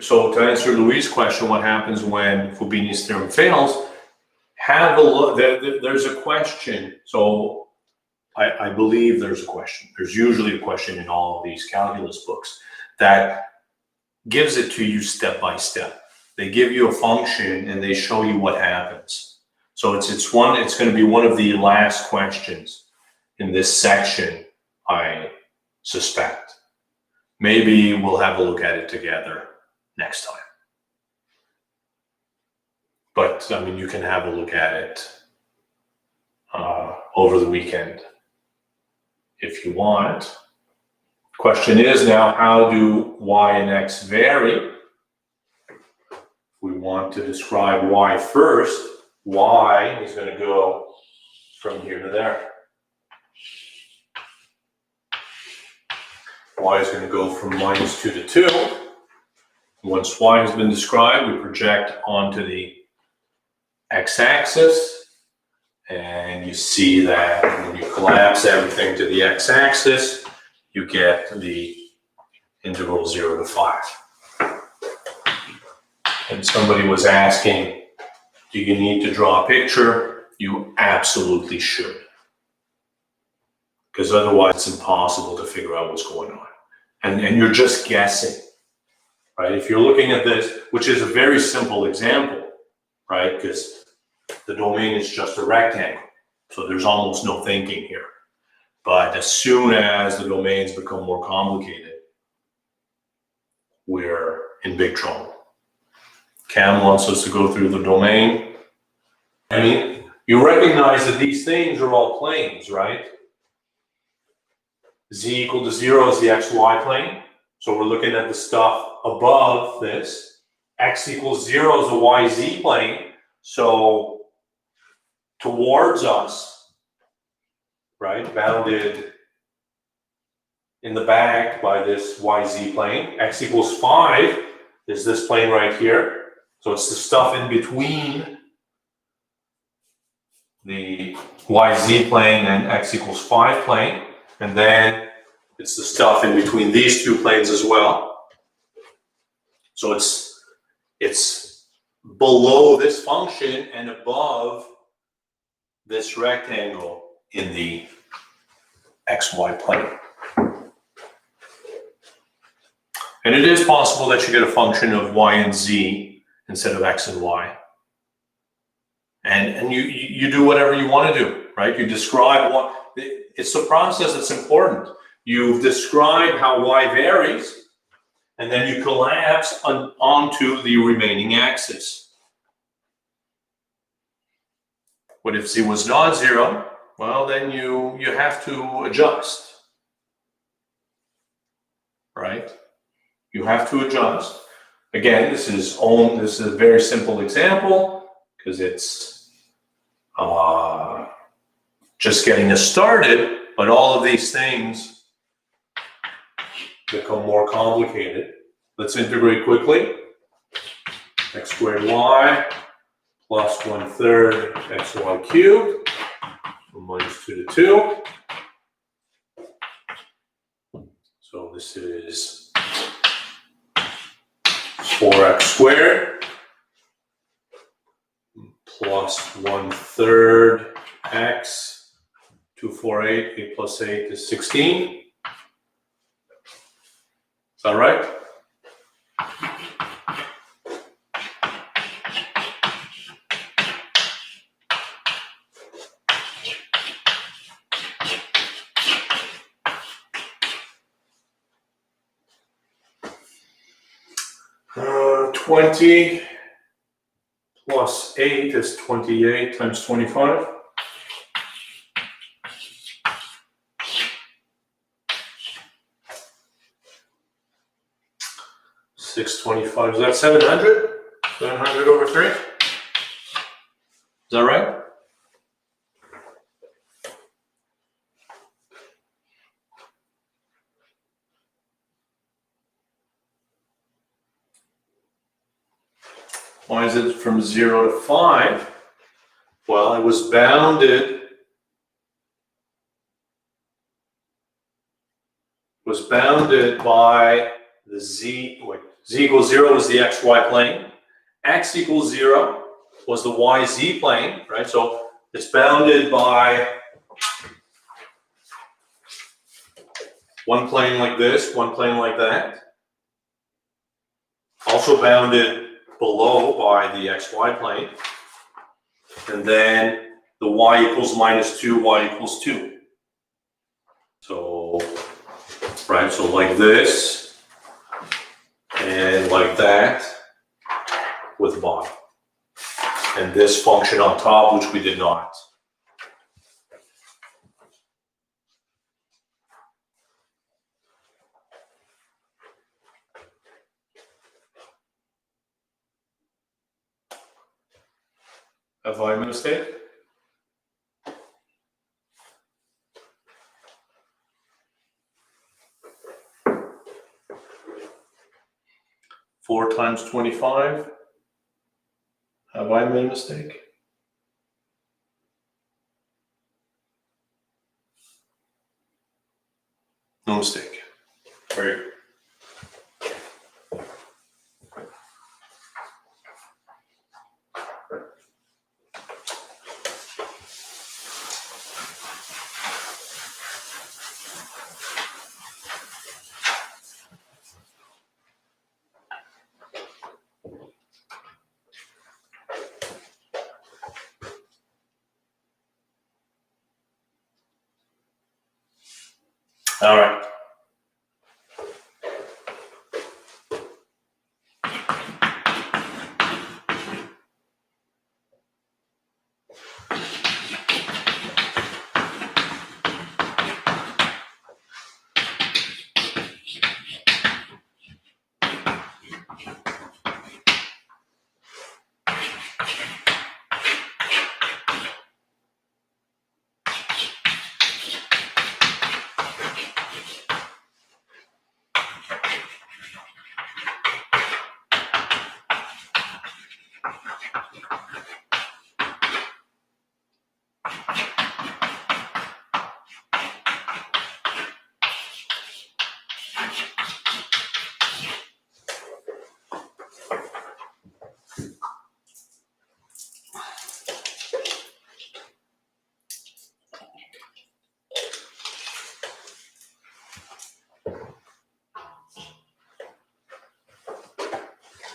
Speaker 1: So to answer Louis' question, what happens when Fubini's theorem fails? Have a look. There's a question. So I believe there's a question. There's usually a question in all of these calculus books that gives it to you step by step. They give you a function and they show you what happens. So it's going to be one of the last questions in this section, I suspect. Maybe we'll have a look at it together next time. But I mean, you can have a look at it over the weekend if you want. Question is now, how do y and x vary? We want to describe y first. Y is going to go from here to there. Y is going to go from -2 to 2. Once y has been described, we project onto the x-axis, and you see that when you collapse everything to the x-axis, you get the integral 0 to 5. And somebody was asking, do you need to draw a picture? You absolutely should. Because otherwise it's impossible to figure out what's going on. And you're just guessing, right? If you're looking at this, which is a very simple example, right? Because the domain is just a rectangle. So there's almost no thinking here. But as soon as the domains become more complicated, we're in big trouble. Cam wants us to go through the domain. I mean, you recognize that these things are all planes, right? Z equal to 0 is the xy plane. So we're looking at the stuff above this. X equals 0 is the yz plane. So towards us, right, bounded in the back by this yz plane. X equals 5 is this plane right here. So it's the stuff in between the yz plane and x equals 5 plane. And then It's the stuff in between these two planes as well. So it's below this function and above this rectangle in the xy plane. And it is possible that you get a function of y and z instead of x and y. And you do whatever you want to do, right? You describe what, it's the process that's important. You've described how y varies, and then you collapse onto the remaining axis. What if z was not zero? Well, then you have to adjust, right? You have to adjust. Again, this is a very simple example because it's just getting us started, but all of these things become more complicated. Let's integrate quickly. X squared y plus 1/3 xy cubed from -2 to 2. So this is 4x squared plus 1/3 x, 2, 4, 8, 8 plus 8 is 16. Is that right? Uh, 20 plus 8 is 28 times 25. $625, is that 700? 700 over 3? Is that right? Why is it from 0 to 5? Well, it was bounded. By the z equals 0 was the xy plane. X equals 0 was the yz plane, right? So it's bounded by one plane like this, one plane like that. Also bounded below by the xy plane. And then the y equals -2, y equals 2. So, right, so like this and like that with bottom. And this function on top, which we did not. Have I made a mistake? Four times 25. Have I made a mistake? No mistake. Very good. All right.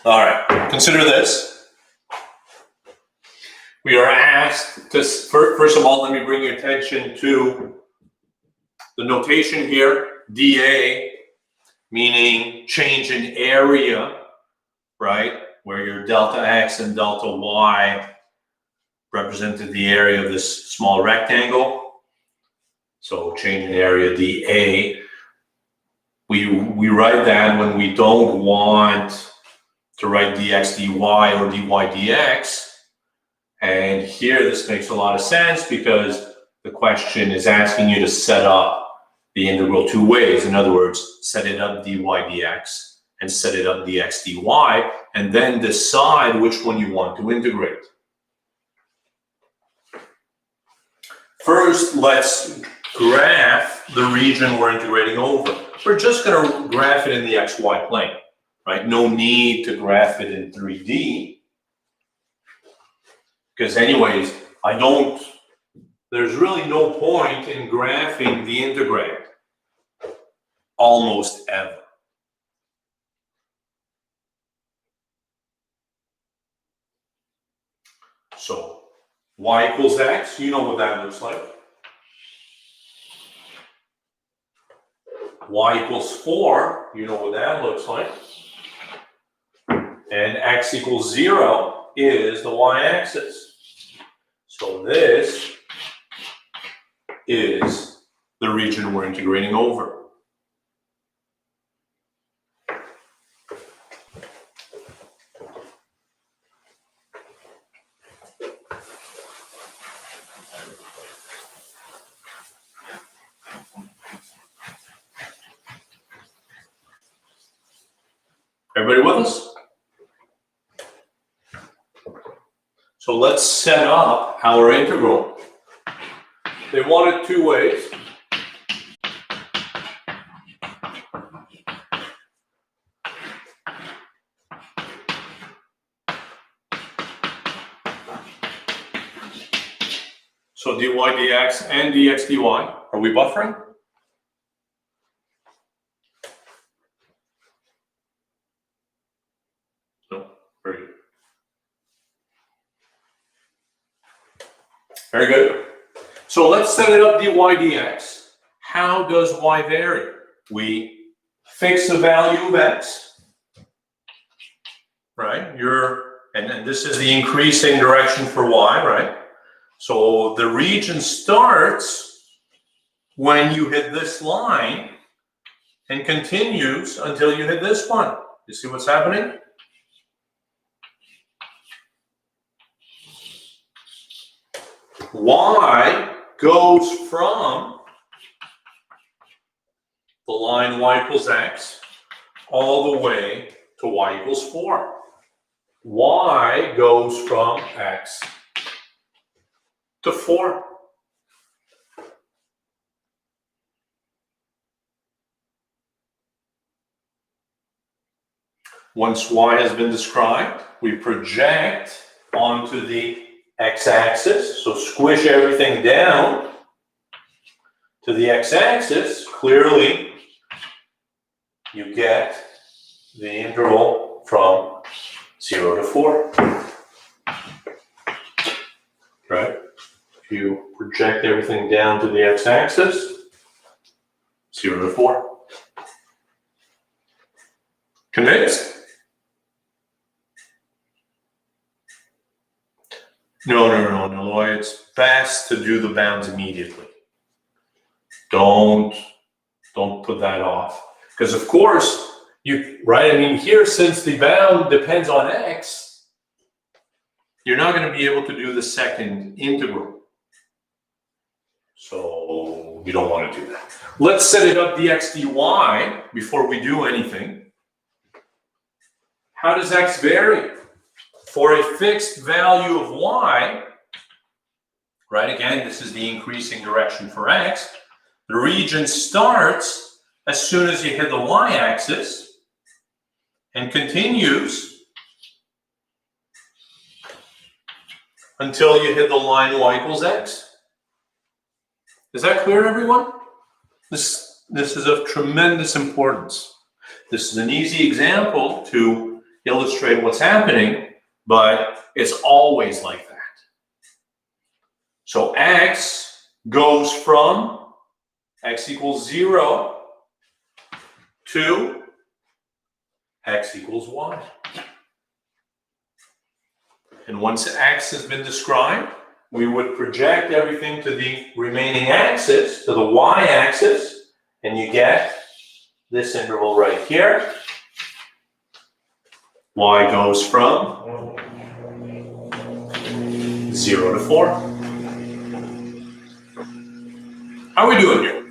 Speaker 1: All right, consider this. We are asked to, first of all, let me bring your attention to the notation here, dA, meaning change in area, right? Where your delta x and delta y represented the area of this small rectangle. So change in area dA. We write that when we don't want to write dx dy or dy dx. And here this makes a lot of sense because the question is asking you to set up the integral two ways. In other words, set it up dy dx and set it up dx dy, and then decide which one you want to integrate. First, let's graph the region we're integrating over. We're just going to graph it in the xy plane, right? No need to graph it in 3D. Because anyways, there's really no point in graphing the integrand, almost ever. So, y equals x, you know what that looks like. Y equals 4, you know what that looks like. And x equals 0 is the y-axis. So this is the region we're integrating over. Everybody with us? So let's set up our integral. They want it two ways. So dy dx and dx dy. Are we buffering? No. Very good. Very good. So let's set it up dy dx. How does y vary? We fix the value of x, right? And this is the increasing direction for y, right? So the region starts when you hit this line and continues until you hit this one. You see what's happening? Y goes from the line y equals x all the way to y equals 4. Y goes from x to 4. Once y has been described, we project onto the x-axis, so squish everything down to the x-axis. Clearly, you get the integral from 0 to 4. Right? If you project everything down to the x-axis, 0 to 4. Convinced? No. It's best to do the bounds immediately. Don't put that off. Because of course, right? I mean, here, since the bound depends on x, you're not going to be able to do the second integral. So you don't want to do that. Let's set it up dx dy before we do anything. How does x vary? For a fixed value of y, right, again, this is the increasing direction for x, the region starts as soon as you hit the y-axis and continues until you hit the line y equals x. Is that clear, everyone? This is of tremendous importance. This is an easy example to illustrate what's happening, but it's always like that. So x goes from x equals 0 to x equals y. And once x has been described, we would project everything to the remaining axis, to the y-axis, and you get this interval right here. Y goes from 0 to 4. How are we doing here?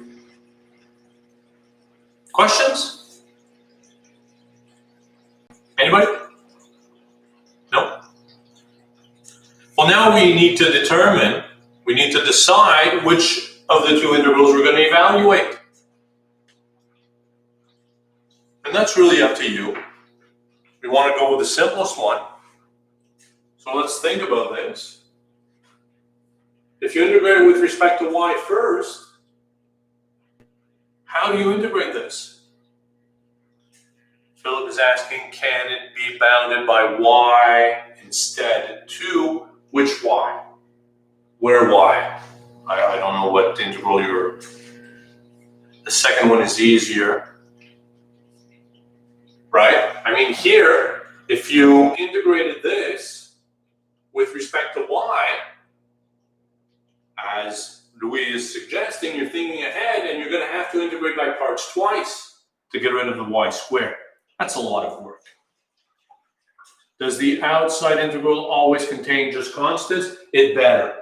Speaker 1: Questions? Anybody? No? Well, now we need to decide which of the two intervals we're going to evaluate. And that's really up to you. We want to go with the simplest one. So let's think about this. If you integrate with respect to y first, how do you integrate this? Philip is asking, can it be bounded by y instead to which y? Where y? I don't know what integral you're... The second one is easier, right? I mean, here, if you integrated this with respect to y, as Louis is suggesting, you're thinking ahead and you're going to have to integrate by parts twice to get rid of the y squared. That's a lot of work. Does the outside integral always contain just constants? It better.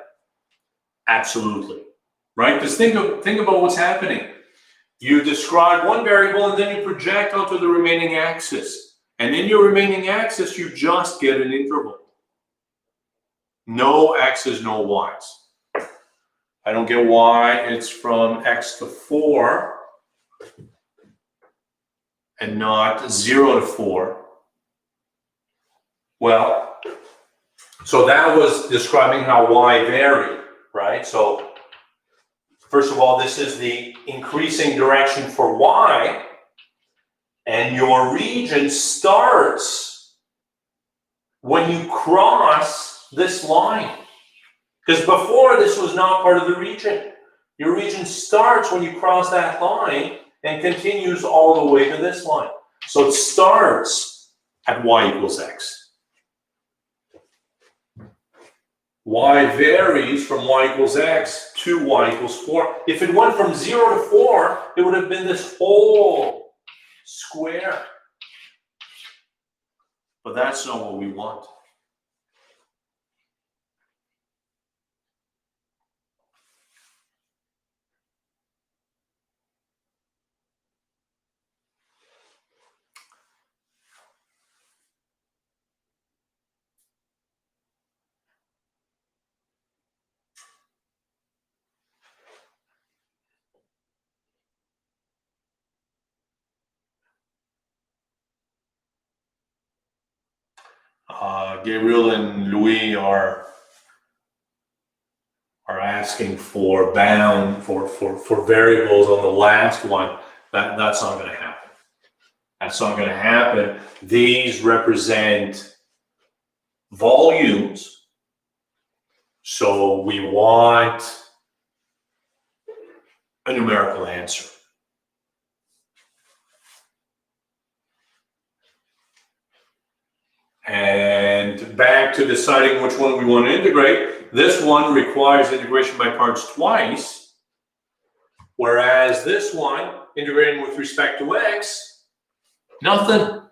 Speaker 1: Absolutely. Right? Because think about what's happening. You describe one variable and then you project onto the remaining axis. And in your remaining axis, you just get an interval. No x's, no y's. I don't get y, it's from x to 4 and not 0 to 4. Well, so that was describing how y varied, right? So first of all, this is the increasing direction for y, and your region starts when you cross this line. Because before, this was not part of the region. Your region starts when you cross that line and continues all the way to this line. So it starts at y equals x. Y varies from y equals x to y equals 4. If it went from 0 to 4, it would have been this whole square. But that's not what we want. Gabriel and Louis are asking for bound for variables on the last one. That's not going to happen. That's not going to happen. These represent volumes, so we want a numerical answer. And back to deciding which one we want to integrate, this one requires integration by parts twice, whereas this one, integrating with respect to x, nothing.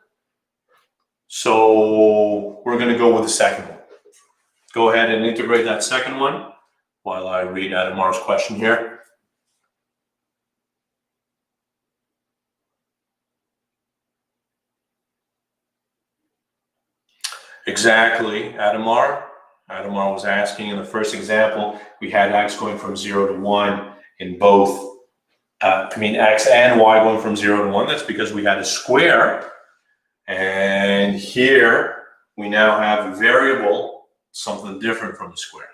Speaker 1: So we're going to go with the second one. Go ahead and integrate that second one while I read Adamar's question here. Exactly, Adamar. Adamar was asking in the first example, we had x going from 0 to 1 in both, x and y going from 0 to 1. That's because we had a square. And here we now have a variable, something different from the square.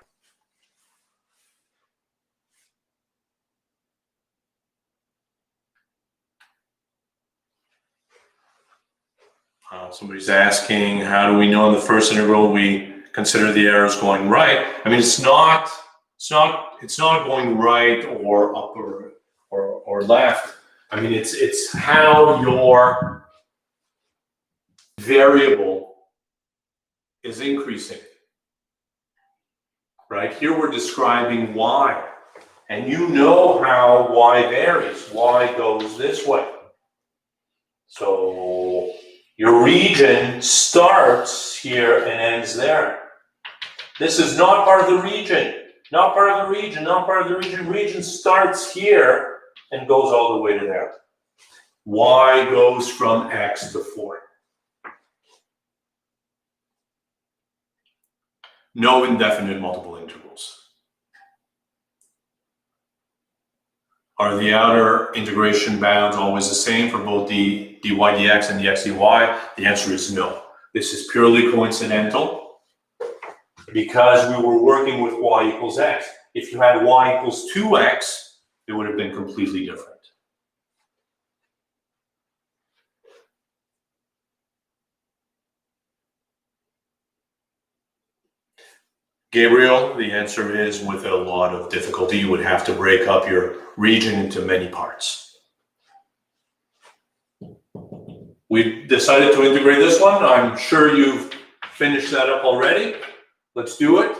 Speaker 1: Somebody's asking, how do we know in the first integral we consider the arrows going right? I mean, it's not going right or up or left. I mean, it's how your variable is increasing. Right here, we're describing y, and you know how y varies. Y goes this way. So your region starts here and ends there. This is not part of the region. Not part of the region, not part of the region. Region starts here and goes all the way to there. Y goes from x to 4. No indefinite multiple integrals. Are the outer integration bounds always the same for both the dy dx and the x dy? The answer is no. This is purely coincidental because we were working with y equals x. If you had y equals 2x, it would have been completely different. Gabriel, the answer is with a lot of difficulty. You would have to break up your region into many parts. We decided to integrate this one. I'm sure you've finished that up already. Let's do it.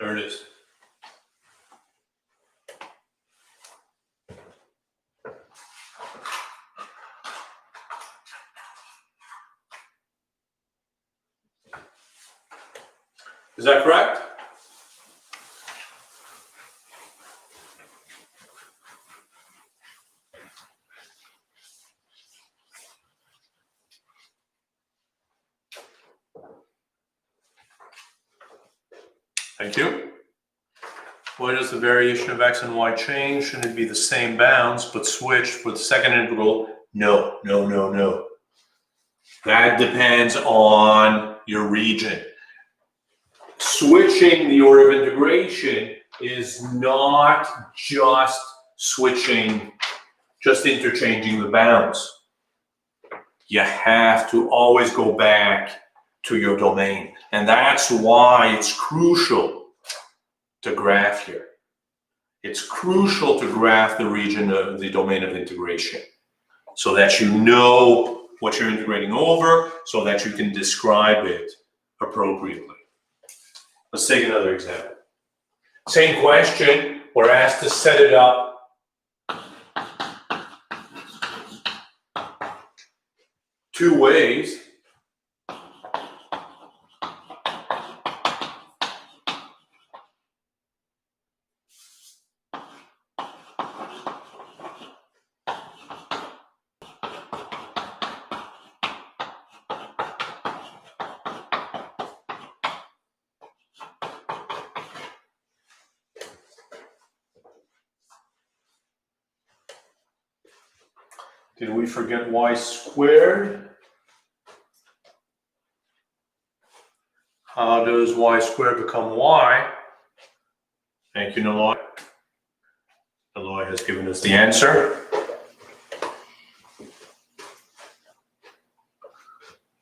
Speaker 1: There it is. Is that correct? Thank you. Why does the variation of x and y change? Shouldn't it be the same bounds, but switched with the second integral? No, no, no, no. That depends on your region. Switching the order of integration is not just switching, just interchanging the bounds. You have to always go back to your domain. And that's why it's crucial to graph here. It's crucial to graph the region of the domain of integration so that you know what you're integrating over, so that you can describe it appropriately. Let's take another example. Same question, we're asked to set it up two ways. Did we forget y squared? How does y squared become y? Thank you, Naloy. Naloy has given us the answer.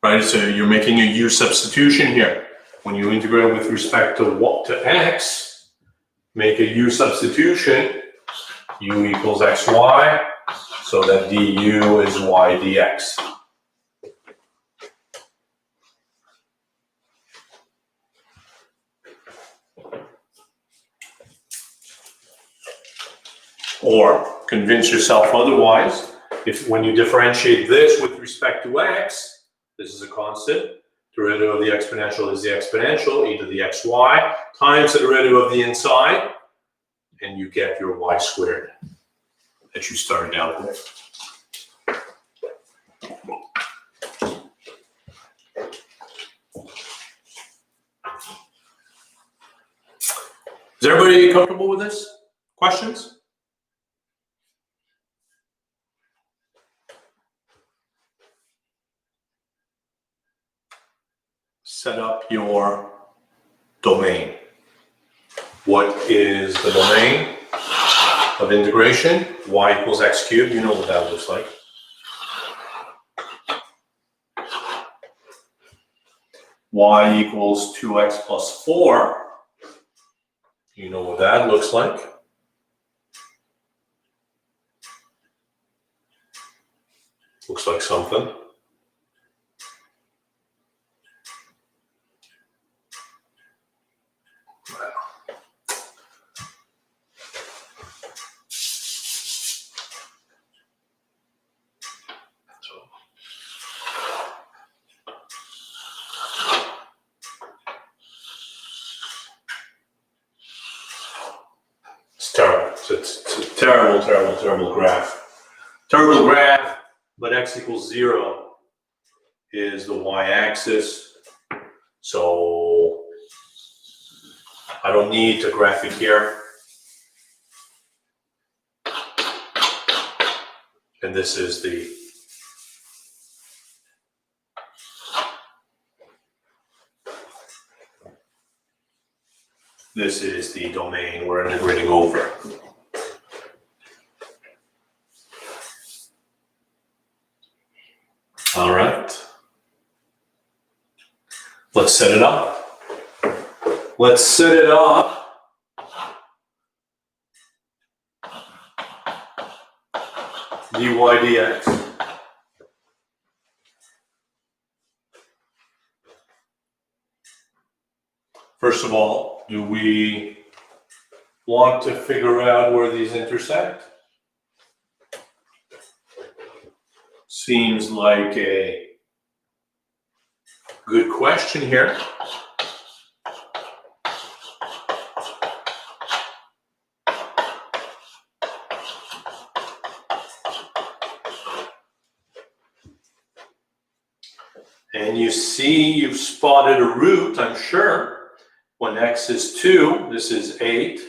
Speaker 1: Right, so you're making a u substitution here. When you integrate with respect to x, make a u substitution, u equals xy, so that du is y dx. Or convince yourself otherwise, if when you differentiate this with respect to x, this is a constant, Derivative of the exponential is the exponential, e to the xy, times the derivative of the inside, and you get your y squared that you started out with. Is everybody comfortable with this? Questions? Set up your domain. What is the domain of integration? Y equals x cubed. You know what that looks like. Y equals 2x plus 4. You know what that looks like. Looks like something. It's terrible. It's a terrible, terrible, terrible graph. Terrible graph, but x equals 0 is the y-axis. So I don't need to graph it here. And this is the domain we're integrating over. All right. Let's set it up. Let's set it up. dy dx. First of all, do we want to figure out where these intersect? Seems like a good question here. And you see you've spotted a root, I'm sure. When x is 2, this is 8,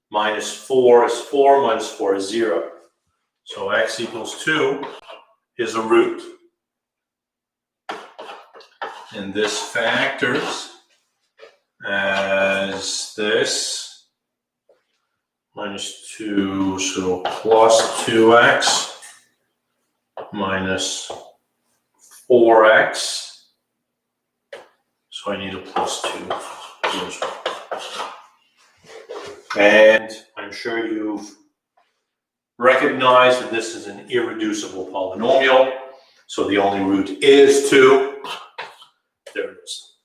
Speaker 1: minus 4 is 4, minus 4 is 0. So x equals 2 is a root. And this factors as this minus 2, so plus 2x minus 4x. So I need a plus 2 here as well. And I'm sure you've recognized that this is an irreducible polynomial. So the only root is 2. There it is.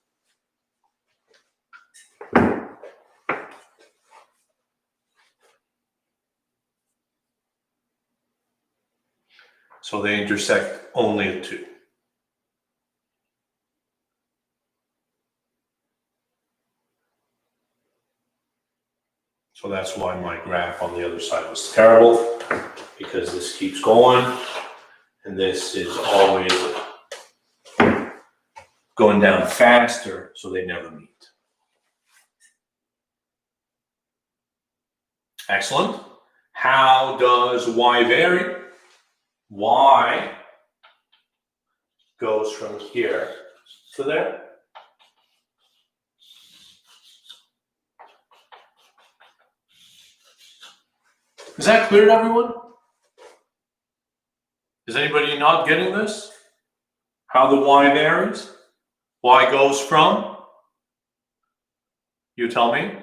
Speaker 1: So they intersect only at 2. So that's why my graph on the other side was terrible, because this keeps going, and this is always going down faster, so they never meet. Excellent. How does y vary? Y goes from here to there. Is that clear to everyone? Is anybody not getting this? How the y varies? Y goes from? You tell me.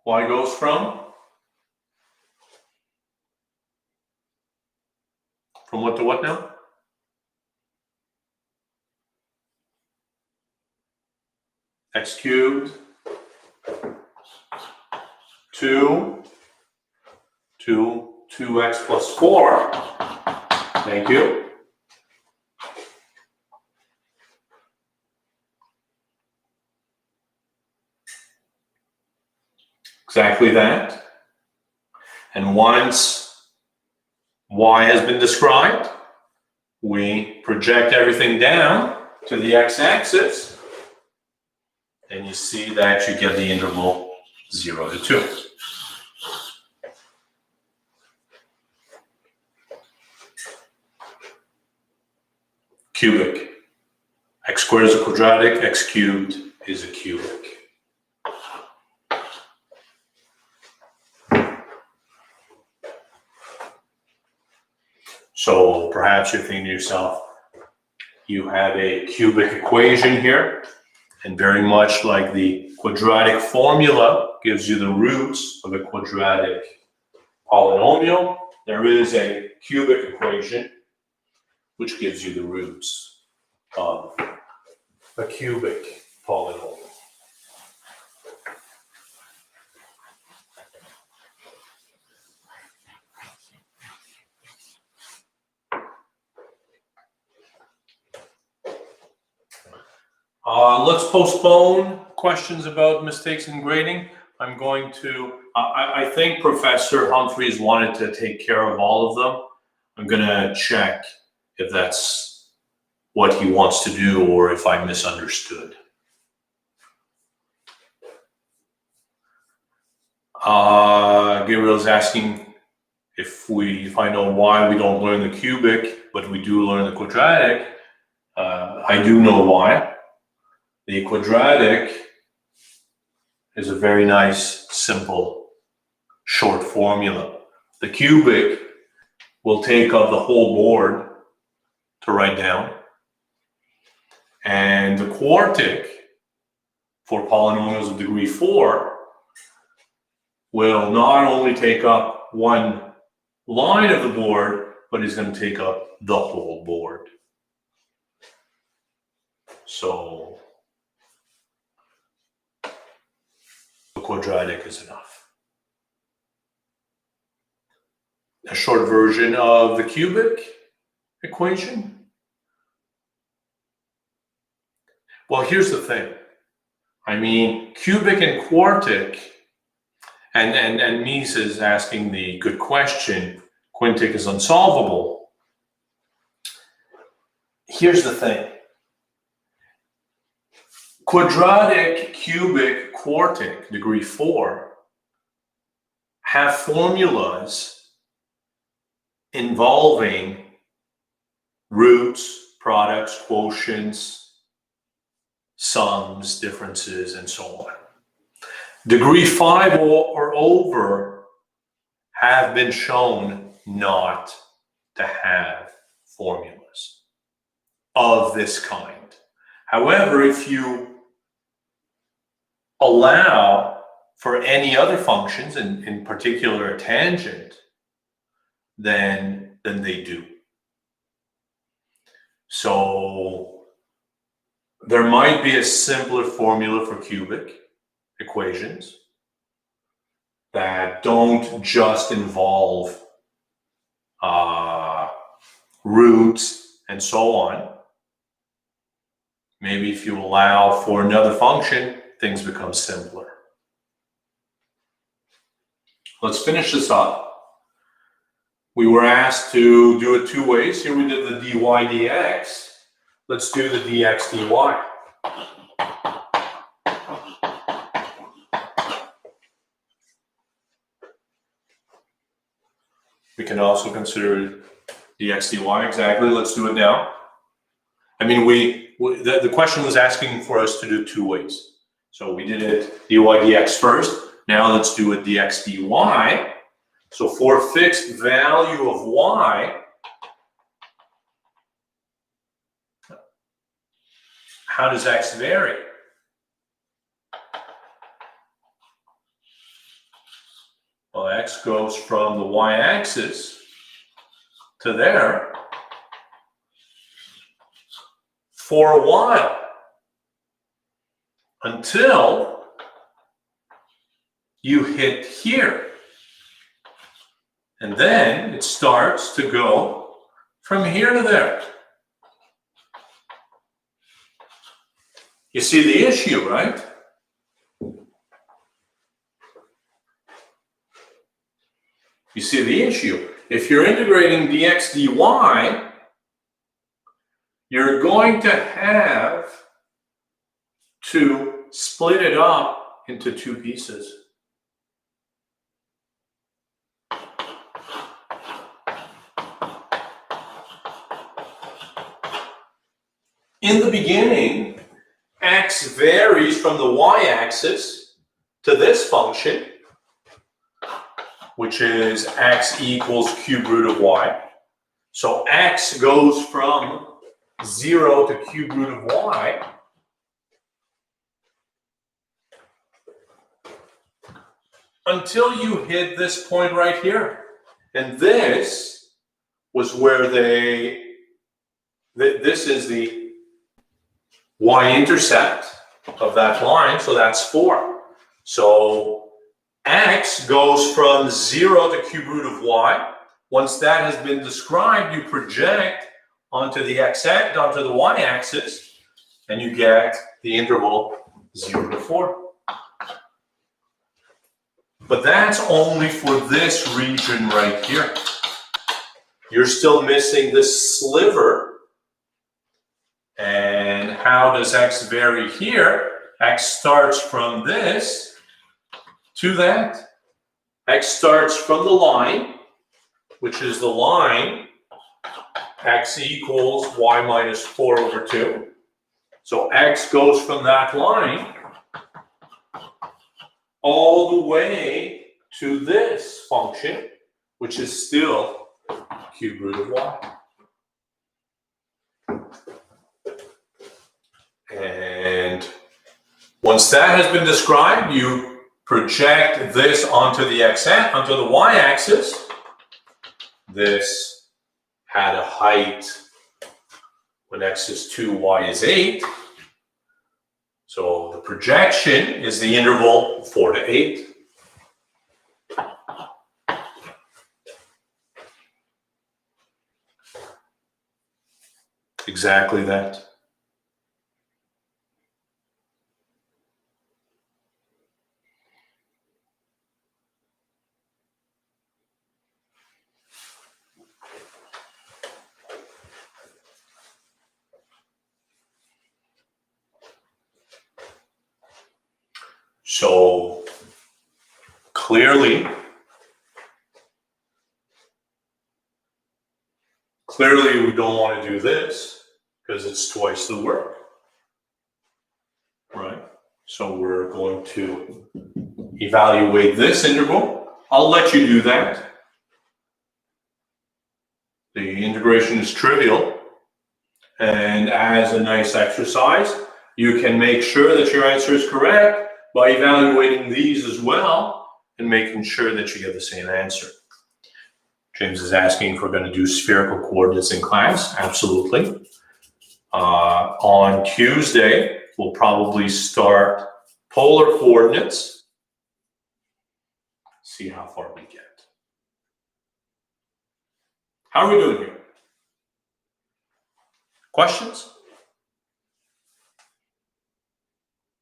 Speaker 1: Y goes from? From what to what now? X cubed. 2 to 2x plus 4. Thank you. exactly that. And once y has been described, we project everything down to the x-axis, and you see that you get the interval 0 to 2. Cubic. X squared is a quadratic, x cubed is a cubic. So perhaps you're thinking to yourself, you have a cubic equation here, and very much like the quadratic formula gives you the roots of a quadratic polynomial, there is a cubic equation which gives you the roots of a cubic polynomial. Let's postpone questions about mistakes in grading. I'm going to, I think Professor Humphreys wanted to take care of all of them. I'm going to check if that's what he wants to do or if I misunderstood. Gabriel's asking if I know why we don't learn the cubic, but we do learn the quadratic. I do know why. The quadratic is a very nice, simple, short formula. The cubic will take up the whole board to write down. And the quartic, for polynomials of degree 4, will not only take up one line of the board, but is going to take up the whole board. So the quadratic is enough. A short version of the cubic equation. Well, here's the thing. I mean, cubic and quartic, and Mies is asking the good question, quintic is unsolvable. Here's the thing. Quadratic, cubic, quartic, degree 4, have formulas involving roots, products, quotients, sums, differences, and so on. Degree 5 or over have been shown not to have formulas of this kind. However, if you allow for any other functions, in particular a tangent, then they do. So there might be a simpler formula for cubic equations that don't just involve roots and so on. Maybe if you allow for another function, things become simpler. Let's finish this up. We were asked to do it two ways. Here we did the dy dx. Let's do the dx dy. We can also consider dx dy exactly. Let's do it now. I mean, the question was asking for us to do two ways. So we did it dy dx first. Now let's do it dx dy. So for a fixed value of y, how does x vary? Well, x goes from the y-axis to there for a while until you hit here. And then it starts to go from here to there. You see the issue, right? You see the issue? If you're integrating dx dy, you're going to have to split it up into two pieces. In the beginning, x varies from the y-axis to this function, which is x equals cube root of y. So x goes from 0 to cube root of y. Until you hit this point right here. And this was where this is the y-intercept of that line, so that's 4. So x goes from 0 to cube root of y. Once that has been described, you project onto the onto the y-axis, and you get the interval 0 to 4. But that's only for this region right here. You're still missing this sliver. And how does x vary here? X starts from this to that. X starts from the line, which is the line x equals y minus 4 over 2. So x goes from that line all the way to this function, which is still cube root of y. And once that has been described, you project this onto the onto the y-axis. This had a height when x is 2, y is 8. So the projection is the interval 4 to 8. Exactly that. So clearly we don't want to do this because it's twice the work, right? So we're going to evaluate this interval. I'll let you do that. The integration is trivial, and as a nice exercise, you can make sure that your answer is correct by evaluating these as well and making sure that you get the same answer. James is asking if we're going to do spherical coordinates in class. Absolutely. On Tuesday, we'll probably start polar coordinates. See how far we get. How are we doing here? Questions?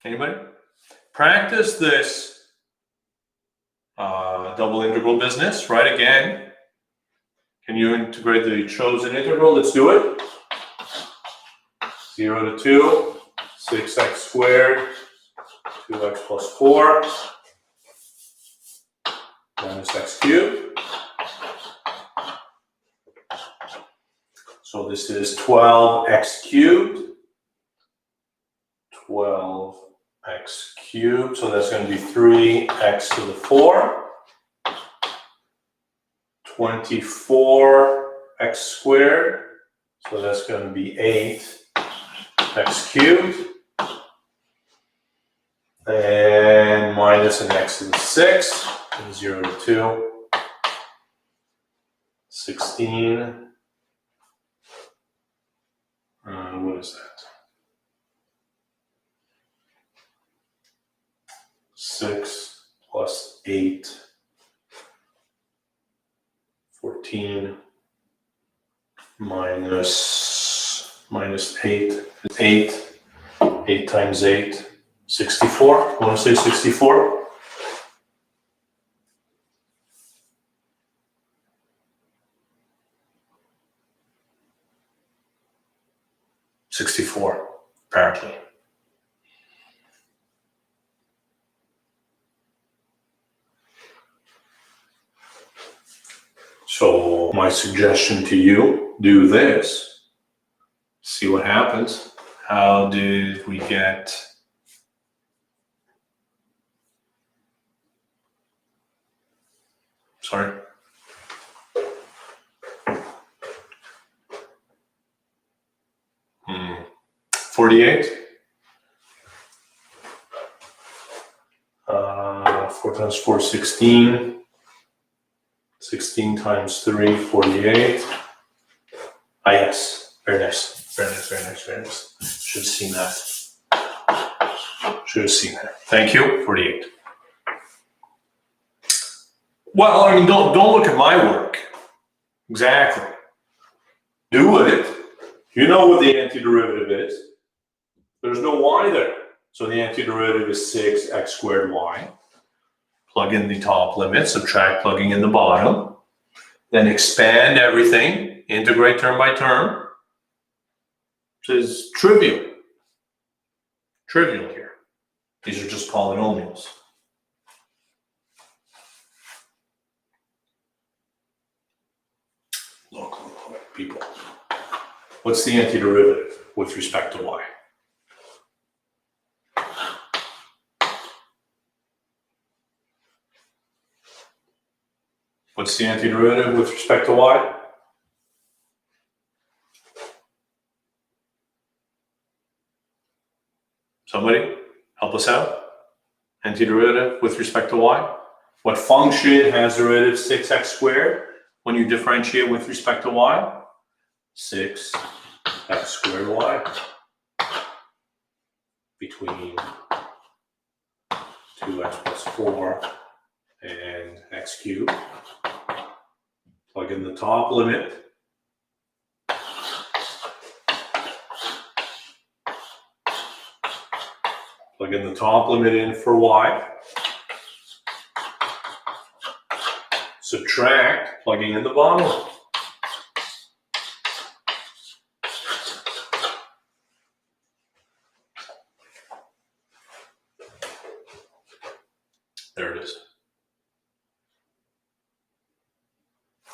Speaker 1: Anybody? Practice this double integral business, right? Again, can you integrate the chosen integral? Let's do it. 0 to 2, 6x squared, 2x plus 4, minus x cubed. So this is 12x cubed. 12x cubed, so that's going to be 3x to the 4. 24x squared, so that's going to be 8x cubed. And minus an x to the 6, and 0 to 2. 16. What is that? 6 plus 8, 14 minus 8 is 8. 8 times 8, 64. You want to say 64? 64, apparently. So my suggestion to you, do this. See what happens. How did we get... Sorry. Hmm. 48. 4 times 4, 16. 16 times 3, 48. Ah, yes. Very nice. Very nice, very nice, very nice. Should have seen that. Should have seen that. Thank you. 48. Well, I mean, don't look at my work. Exactly. Do it. You know what the antiderivative is. There's no y there. So the antiderivative is 6x squared y. Plug in the top limit, subtract plugging in the bottom. Then expand everything, integrate term by term. This is trivial. Trivial here. These are just polynomials. Look, people. What's the antiderivative with respect to y? What's the antiderivative with respect to y? Somebody help us out. Antiderivative with respect to y? What function has derivative 6x squared when you differentiate with respect to y? 6x squared y between 2x plus 4 and x cubed. Plug in the top limit. Plug in the top limit in for y. Subtract, plugging in the bottom. There it is.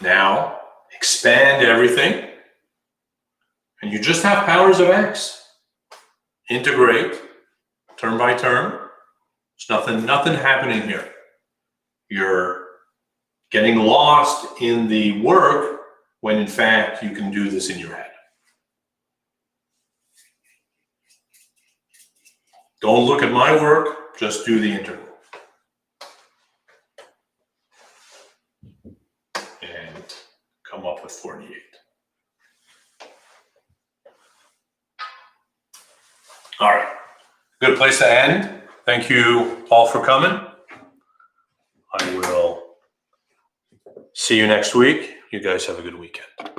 Speaker 1: Now, expand everything, and you just have powers of x. Integrate, term by term. There's nothing happening here. You're getting lost in the work when in fact you can do this in your head. Don't look at my work, just do the integral. And come up with 48. All right, good place to end. Thank you all for coming. I will see you next week. You guys have a good weekend.